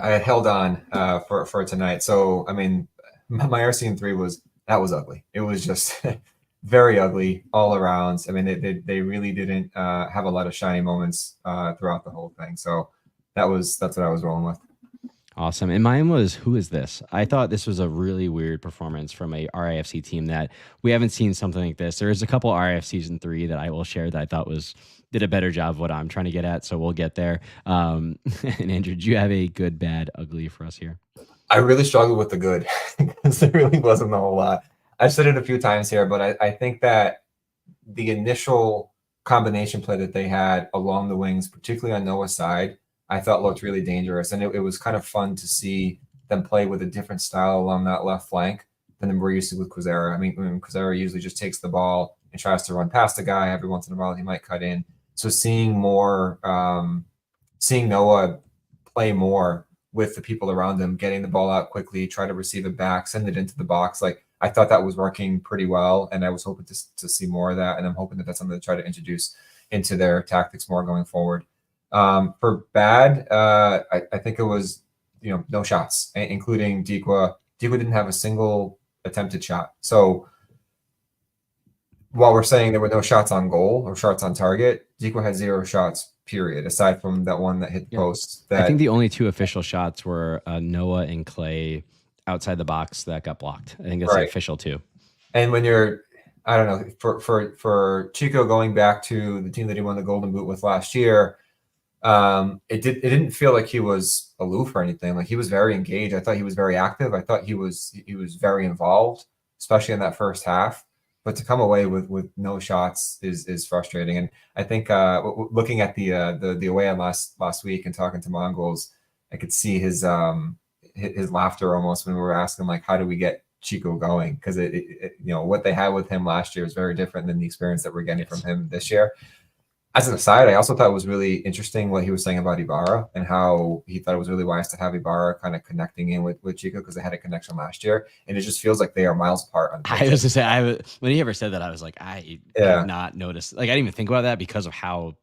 S2: I had held on for tonight. So I mean, my RC in 3 was ugly. It was just very ugly all around. I mean, they really didn't have a lot of shiny moments throughout the whole thing. So that's what I was rolling with.
S1: Awesome. And mine was, who is this? I thought this was a really weird performance from a RIFC team that we haven't seen something like this. There's a couple RIFCs in 3 that I will share that I thought did a better job of what I'm trying to get at. So we'll get there. And Andrew, do you have a good, bad, ugly for us here?
S2: I really struggled with the good because there really wasn't a whole lot. I've said it a few times here, but I think that the initial combination play that they had along the wings, particularly on Noah's side, I thought looked really dangerous. And it was kind of fun to see them play with a different style along that left flank than we're used to with Quezera. I mean, Quezera usually just takes the ball and tries to run past a guy. Every once in a while, he might cut in. So seeing Noah play more with the people around him, getting the ball out quickly, try to receive it back, send it into the box. Like, I thought that was working pretty well, and I was hoping to see more of that. And I'm hoping that that's something to try to introduce into their tactics more going forward. For bad, I think it was, no shots, including Dikwa. Dikwa didn't have a single attempted shot. So while we're saying there were no shots on goal or shots on target, Dikwa had 0 shots, period, aside from that one that hit the post.
S1: I think the only 2 official shots were Noah and Clay outside the box that got blocked. I think that's right. The official 2.
S2: And when you're, I don't know, for Chico going back to the team that he won the Golden Boot with last year, it didn't feel like he was aloof or anything. Like, he was very engaged. I thought he was very active. I thought he was very involved, especially in that first half. but to come away with no shots is frustrating. And I think looking at the away on last week and talking to Mongols, I could see his laughter almost when we were asking like, how do we get Chico going? Because what they had with him last year is very different than the experience that we're getting from him this year. As an aside, I also thought it was really interesting what he was saying about Ibarra and how he thought it was really wise to have Ibarra kind of connecting in with Chico because they had a connection last year, and it just feels like they are miles apart. On
S1: I was to say, when he ever said that, I was like, I have not noticed. Like, I didn't even think about that because of how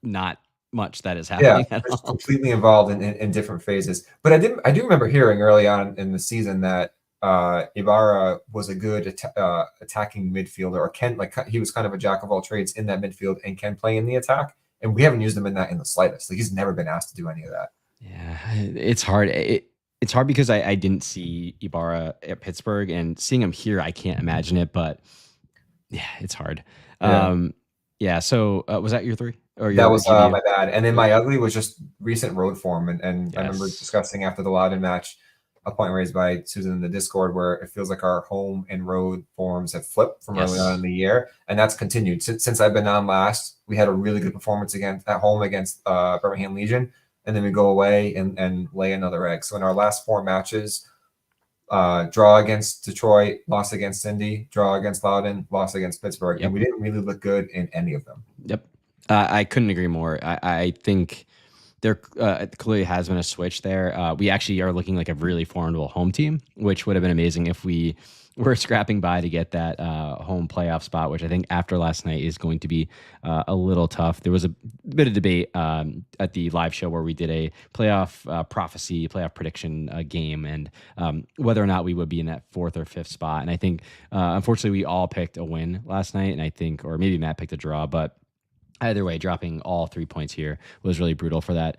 S1: not much that is happening.
S2: Yeah, completely involved in different phases. But I do remember hearing early on in the season that Ibarra was a good attacking midfielder, or he was kind of a jack of all trades in that midfield and can play in the attack. And we haven't used him in the slightest. Like, he's never been asked to do any of that.
S1: Yeah, it's hard. It's hard because I didn't see Ibarra at Pittsburgh, and seeing him here, I can't imagine it. But yeah, it's hard. Yeah. So was that your 3? Or
S2: that was my bad. And then my ugly was just recent road form. And yes. I remember discussing after the Loudon match a point raised by Susan in the Discord where it feels like our home and road forms have flipped from early on in the year, and that's continued since I've been on last. We had a really good performance at home against Birmingham Legion, and then we go away and lay another egg. So in our last 4 matches, draw against Detroit, loss against Indy, draw against Loudon, loss against Pittsburgh, and we didn't really look good in any of them.
S1: Yep, I couldn't agree more. I think there clearly has been a switch there. We actually are looking like a really formidable home team, which would have been amazing if we were scrapping by to get that home playoff spot, which I think after last night is going to be a little tough. There was a bit of debate at the live show where we did a playoff playoff prediction game, and whether or not we would be in that 4th or 5th spot. And I think, unfortunately, we all picked a win last night, and I think, or maybe Matt picked a draw, but either way, dropping all 3 points here was really brutal for that.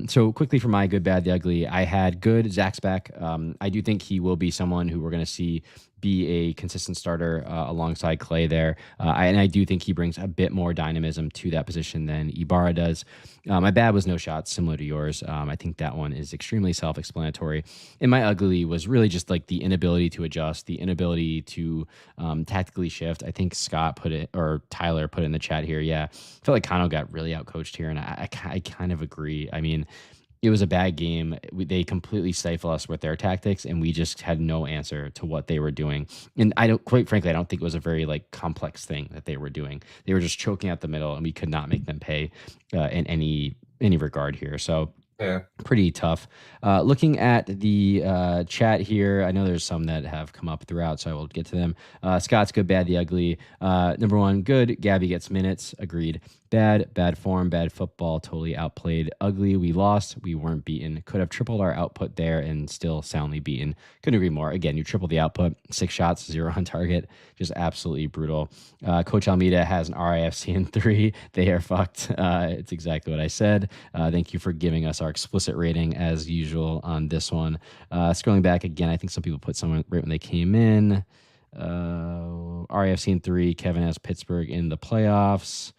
S1: So quickly for my good, bad, the ugly, I had good. Zach's back. I do think he will be someone who we're going to see be a consistent starter alongside Clay there. And I do think he brings a bit more dynamism to that position than Ibarra does. My bad was no shots, similar to yours. I think that one is extremely self-explanatory. And my ugly was really just like the inability to adjust, the inability to tactically shift. I think Scott put it, or Tyler put it in the chat here. Yeah, I felt like Kano got really outcoached here, and I kind of agree. I mean, it was a bad game. They completely stifled us with their tactics, and we just had no answer to what they were doing. And quite frankly, I don't think it was a very complex thing that they were doing. They were just choking out the middle, and we could not make them pay in any regard here. So yeah, pretty tough. Looking at the chat here, I know there's some that have come up throughout, so I will get to them. Scott's good, bad, the ugly. Number 1, good. Gabby gets minutes. Agreed. Bad form, bad football, totally outplayed. Ugly, we lost. We weren't beaten. Could have tripled our output there and still soundly beaten. Couldn't agree more. Again, you tripled the output. 6 shots, 0 on target. Just absolutely brutal. Coach Almeida has an RIFC in 3. They are fucked. It's exactly what I said. Thank you for giving us our explicit rating as usual on this one. Scrolling back again, I think some people put someone right when they came in. RIFC in 3. Kevin has Pittsburgh in the playoffs.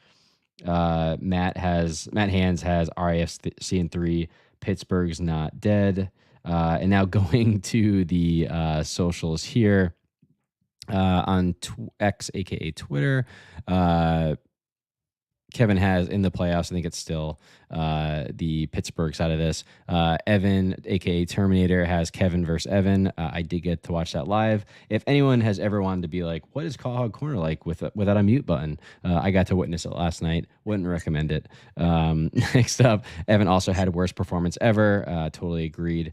S1: Matt Hands has RIFC in 3. Pittsburgh's not dead. And now going to the socials here on X, aka Twitter. Kevin has in the playoffs. I think it's still the Pittsburgh side of this. Evan, aka Terminator, has Kevin versus Evan. I did get to watch that live. If anyone has ever wanted to be like, what is Call Hog Corner like without a mute button? I got to witness it last night. Wouldn't recommend it. Next up, Evan also had worst performance ever. Totally agreed.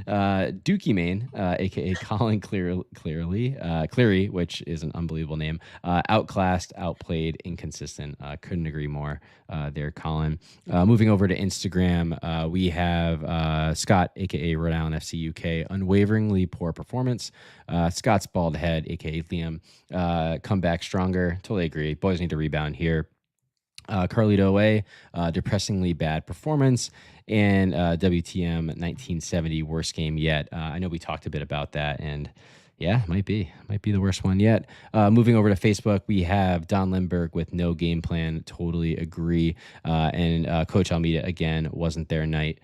S1: Dookie Main, aka Colin Cleary, which is an unbelievable name. Outclassed, outplayed, inconsistent. Couldn't agree more there, Colin. Moving over to Instagram, we have Scott, aka Rhode Island FC UK, unwaveringly poor performance. Scott's bald head, aka Liam, come back stronger. Totally agree. Boys need to rebound here. Carlito away, depressingly bad performance, and WTM 1970 worst game yet. I know we talked a bit about that, and Yeah, might be the worst one yet. Moving over to Facebook, we have Don Lindbergh with no game plan. Totally agree. And Coach Almeida again wasn't their night,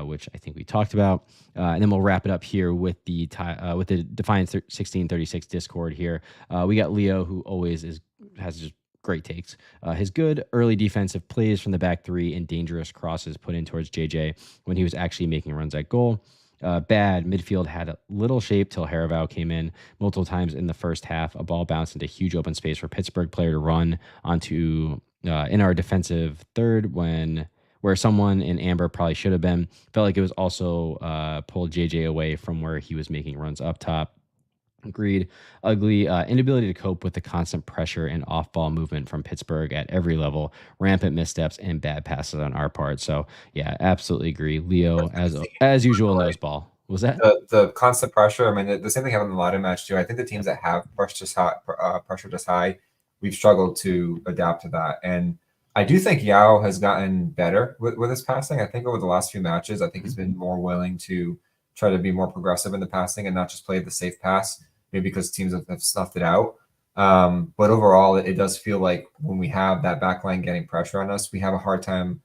S1: which I think we talked about. And then we'll wrap it up here with the Defiance 1636 Discord here. We got Leo, who always has just great takes. His good early defensive plays from the back three and dangerous crosses put in towards JJ when he was actually making runs at goal. Bad midfield had a little shape till Haravow came in multiple times in the first half. A ball bounced into huge open space for Pittsburgh player to run onto in our defensive third where someone in Amber probably should have been. Felt like it was also pulled JJ away from where he was making runs up top. Agreed. Ugly inability to cope with the constant pressure and off-ball movement from Pittsburgh at every level, rampant missteps and bad passes on our part. So yeah, absolutely agree. Leo, as usual, knows ball. Was that
S2: the constant pressure? I mean, the same thing happened in the ladder match too. I think the teams that have pressured us high, we've struggled to adapt to that. And I do think Yao has gotten better with his passing. I think over the last few matches, I think he's been more willing to try to be more progressive in the passing and not just play the safe pass, maybe because teams have snuffed it out. But overall, it does feel like when we have that back line getting pressure on us, we have a hard time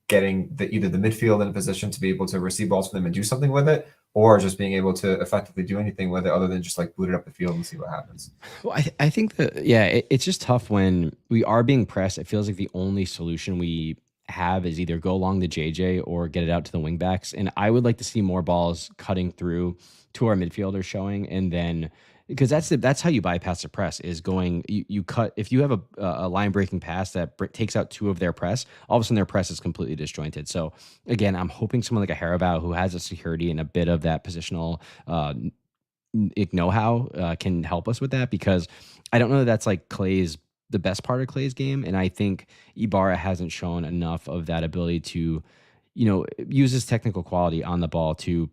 S2: getting either the midfield in a position to be able to receive balls from them and do something with it, or just being able to effectively do anything with it other than just like boot it up the field and see what happens.
S1: Well, I think that, it's just tough when we are being pressed. It feels like the only solution we have is either go along the JJ or get it out to the wing backs. And I would like to see more balls cutting through to our midfielders showing, and then because that's how you bypass the press is going you cut. If you have a line breaking pass that takes out two of their press, all of a sudden their press is completely disjointed. So again, I'm hoping someone like a Haravow who has a security and a bit of that positional know-how can help us with that, because I don't know that that's like the best part of Clay's game. And I think Ibarra hasn't shown enough of that ability to, use his technical quality on the ball to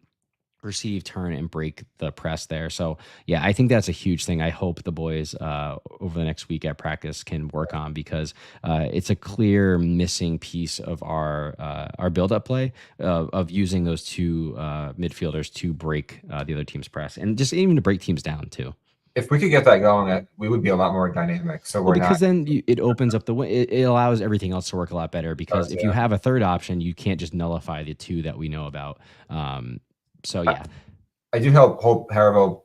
S1: receive, turn, and break the press there. So yeah, I think that's a huge thing. I hope the boys over the next week at practice can work on, because it's a clear missing piece of our build-up play of using those two midfielders to break the other team's press, and just even to break teams down too.
S2: If we could get that going, we would be a lot more dynamic. So
S1: then it opens up it allows everything else to work a lot better, because if you have a third option, you can't just nullify the two that we know about. So yeah,
S2: I do hope Haravow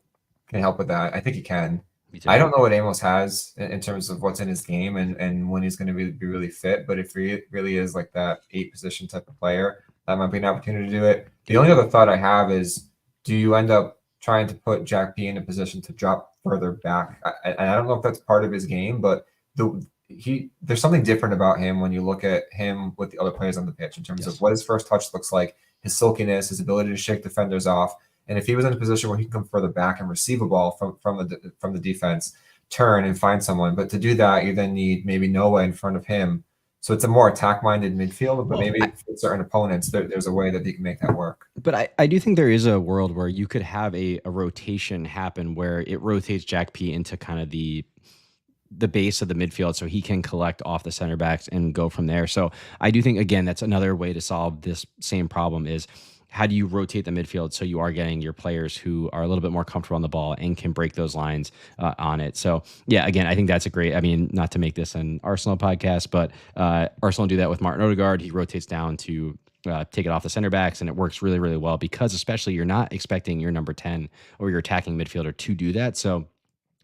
S2: can help with that. I think he can. I don't know what Amos has in terms of what's in his game and when he's going to be really fit. But if he really is like that 8 position type of player, that might be an opportunity to do it. The only other thought I have is, do you end up trying to put Jack P in a position to drop further back? I don't know if that's part of his game, but there's something different about him when you look at him with the other players on the pitch in terms of what his first touch looks like, his silkiness, his ability to shake defenders off. And if he was in a position where he can come further back and receive a ball from the defense, turn and find someone. But to do that, you then need maybe Noah in front of him. So it's a more attack-minded midfield, but maybe for certain opponents, there's a way that they can make that work.
S1: But I do think there is a world where you could have a rotation happen where it rotates Jack P into kind of the base of the midfield, so he can collect off the center backs and go from there. So I do think, again, that's another way to solve this same problem is, how do you rotate the midfield so you are getting your players who are a little bit more comfortable on the ball and can break those lines on it? So yeah, again, I think that's a great, not to make this an Arsenal podcast, but Arsenal do that with Martin Odegaard. He rotates down to take it off the center backs, and it works really, really well, because especially you're not expecting your number 10 or your attacking midfielder to do that. So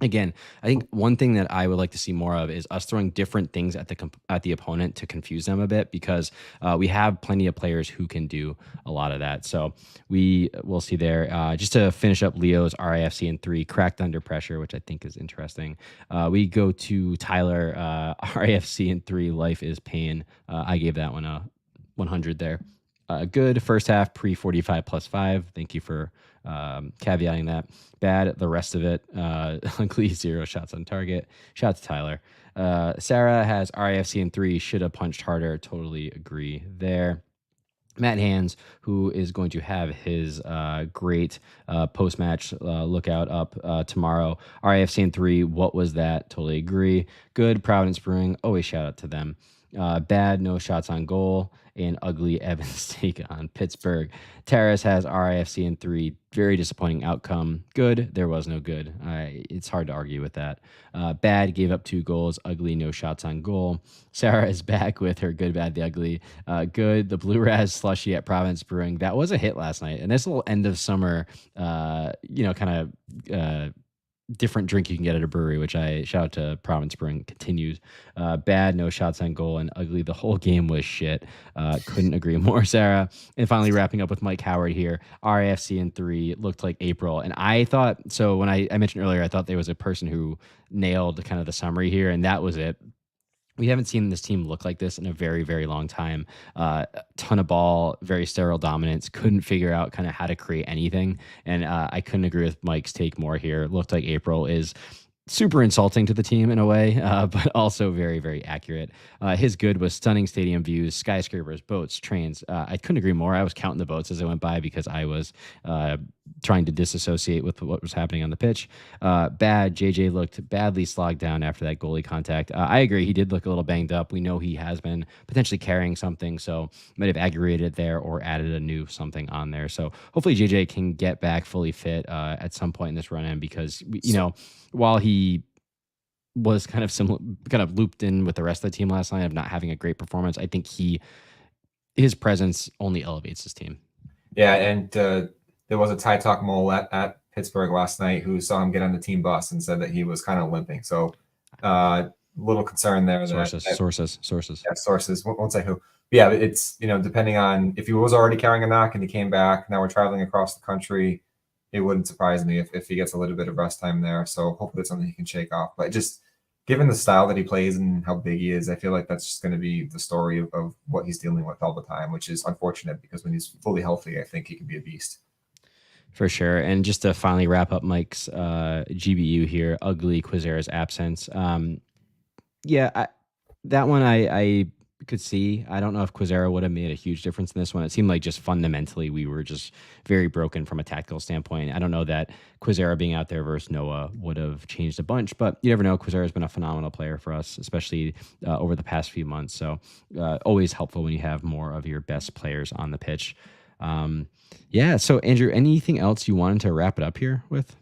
S1: again, I think one thing that I would like to see more of is us throwing different things at the opponent to confuse them a bit, because we have plenty of players who can do a lot of that. So we will see there. Just to finish up Leo's RIFC in 3, cracked under pressure, which I think is interesting. We go to Tyler, RIFC in 3, life is pain. I gave that one a 100 there. Good first half, pre 45 plus 5. Thank you for caveating that. Bad the rest of it. Ugly 0 shots on target. Shout out to Tyler. Sarah has RIFC in 3, should have punched harder. Totally agree there. Matt Hands, who is going to have his great post-match lookout up tomorrow. RIFC in 3, what was that? Totally agree. Good, Providence Brewing, always shout out to them. Bad, no shots on goal, and ugly Evans take on Pittsburgh. Terrace has RIFC in 3. Very disappointing outcome. Good, there was no good. It's hard to argue with that. Bad, gave up 2 goals. Ugly, no shots on goal. Sarah is back with her good, bad, the ugly. Good, the Blue Raz slushy at Providence Brewing. That was a hit last night. And this little end of summer, kind of different drink you can get at a brewery, which I shout out to Providence Brewing, continues. Bad, no shots on goal, and ugly, the whole game was shit. Couldn't agree more, Sarah. And finally, wrapping up with Mike Howard here, RAFC in 3, looked like April. And I thought, so when I mentioned earlier, I thought there was a person who nailed kind of the summary here, and that was it. We haven't seen this team look like this in a very, very long time. Ton of ball, very sterile dominance. Couldn't figure out kind of how to create anything. And I couldn't agree with Mike's take more here. Looked like April is super insulting to the team in a way, but also very, very accurate. His good was stunning stadium views, skyscrapers, boats, trains. I couldn't agree more. I was counting the boats as I went by because I was trying to disassociate with what was happening on the pitch. Bad, JJ looked badly slogged down after that goalie contact. I agree. He did look a little banged up. We know he has been potentially carrying something, so might have aggravated it there or added a new something on there. So hopefully JJ can get back fully fit at some point in this run-in because, while he was kind of looped in with the rest of the team last night of not having a great performance, I think his presence only elevates his team.
S2: Yeah, and there was a Tie Talk mole at Pittsburgh last night who saw him get on the team bus and said that he was kind of limping. So little concern there.
S1: Sources.
S2: Yeah, sources. Won't say who. But yeah, it's, depending on if he was already carrying a knock and he came back, now we're traveling across the country. It wouldn't surprise me if he gets a little bit of rest time there. So hopefully it's something he can shake off. But just given the style that he plays and how big he is, I feel like that's just going to be the story of what he's dealing with all the time, which is unfortunate because when he's fully healthy, I think he can be a beast.
S1: For sure. And just to finally wrap up Mike's GBU here, ugly Quizera's absence. That one I could see. I don't know if Quizera would have made a huge difference in this one. It seemed like just fundamentally we were just very broken from a tactical standpoint. I don't know that Quizera being out there versus Noah would have changed a bunch, but you never know. Quizera has been a phenomenal player for us, especially over the past few months. So always helpful when you have more of your best players on the pitch. So Andrew, anything else you wanted to wrap it up here with?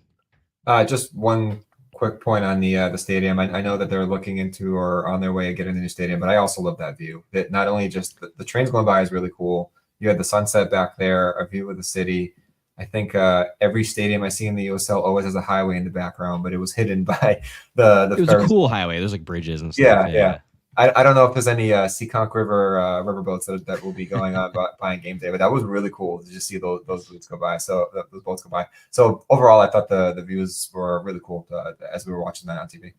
S2: Just one quick point on the stadium. I know that they're looking into or on their way to getting the new stadium, but I also love that view. That not only just the trains going by is really cool. You had the sunset back there, a view of the city. I think every stadium I see in the USL always has a highway in the background, but it was hidden by the. It was
S1: a cool highway. There's like bridges and stuff.
S2: Yeah. I don't know if there's any Seekonk River riverboats that will be going on by game day, but that was really cool to just see those boats go by. So those boats go by. So overall, I thought the views were really cool as we were watching that on TV.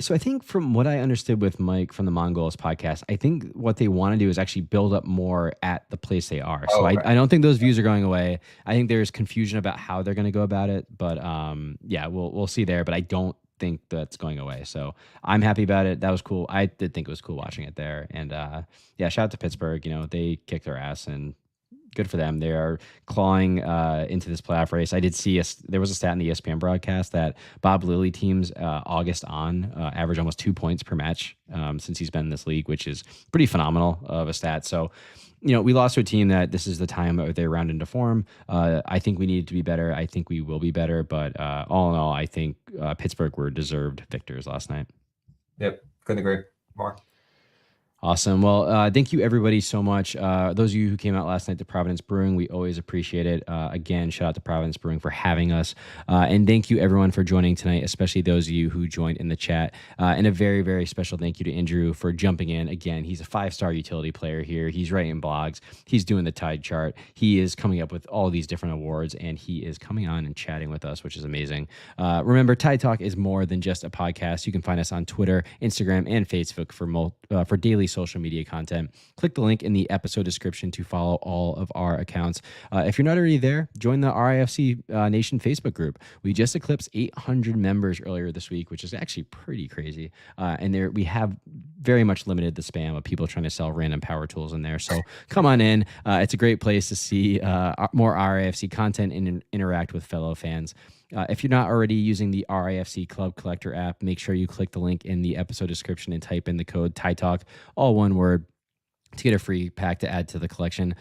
S1: So I think from what I understood with Mike from the Mongols podcast, I think what they want to do is actually build up more at the place they are. So okay. I don't think those views are going away. I think there's confusion about how they're going to go about it, but we'll see there. But I don't think that's going away. So I'm happy about it. That was cool. I did think it was cool watching it there. And shout out to Pittsburgh. They kicked their ass and good for them. They are clawing into this playoff race. I did see there was a stat in the ESPN broadcast that Bob Lilly teams August on average almost 2 points per match since he's been in this league, which is pretty phenomenal of a stat. So we lost to a team that this is the time they round into form. I think we needed to be better. I think we will be better. But all in all, I think Pittsburgh were deserved victors last night.
S2: Yep. Couldn't agree more.
S1: Awesome. Well, thank you everybody so much. Those of you who came out last night to Providence Brewing, we always appreciate it. Again, shout out to Providence Brewing for having us. And thank you everyone for joining tonight, especially those of you who joined in the chat. And a very, very special thank you to Andrew for jumping in. Again, he's a 5-star utility player here. He's writing blogs. He's doing the Tide chart. He is coming up with all these different awards, and he is coming on and chatting with us, which is amazing. Remember, Tide Talk is more than just a podcast. You can find us on Twitter, Instagram, and Facebook for daily social media content. Click the link in the episode description to follow all of our accounts. If you're not already there, join the RIFC Nation Facebook group. We just eclipsed 800 members earlier this week, which is actually pretty crazy. And there we have very much limited the spam of people trying to sell random power tools in there. So come on in. It's a great place to see more RIFC content and interact with fellow fans. If you're not already using the RIFC Club Collector app, make sure you click the link in the episode description and type in the code TIETALK, all one word, to get a free pack to add to the collection.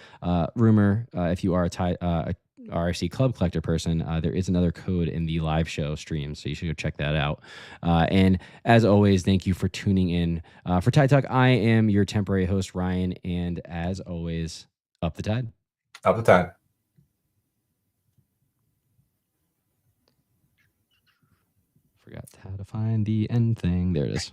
S1: Rumor, if you are a RIFC Club Collector person, there is another code in the live show stream, so you should go check that out. And as always, thank you for tuning in. For Tide Talk, I am your temporary host, Ryan, and as always, up the tide.
S2: Up the tide.
S1: Forgot how to find the end thing. There it is.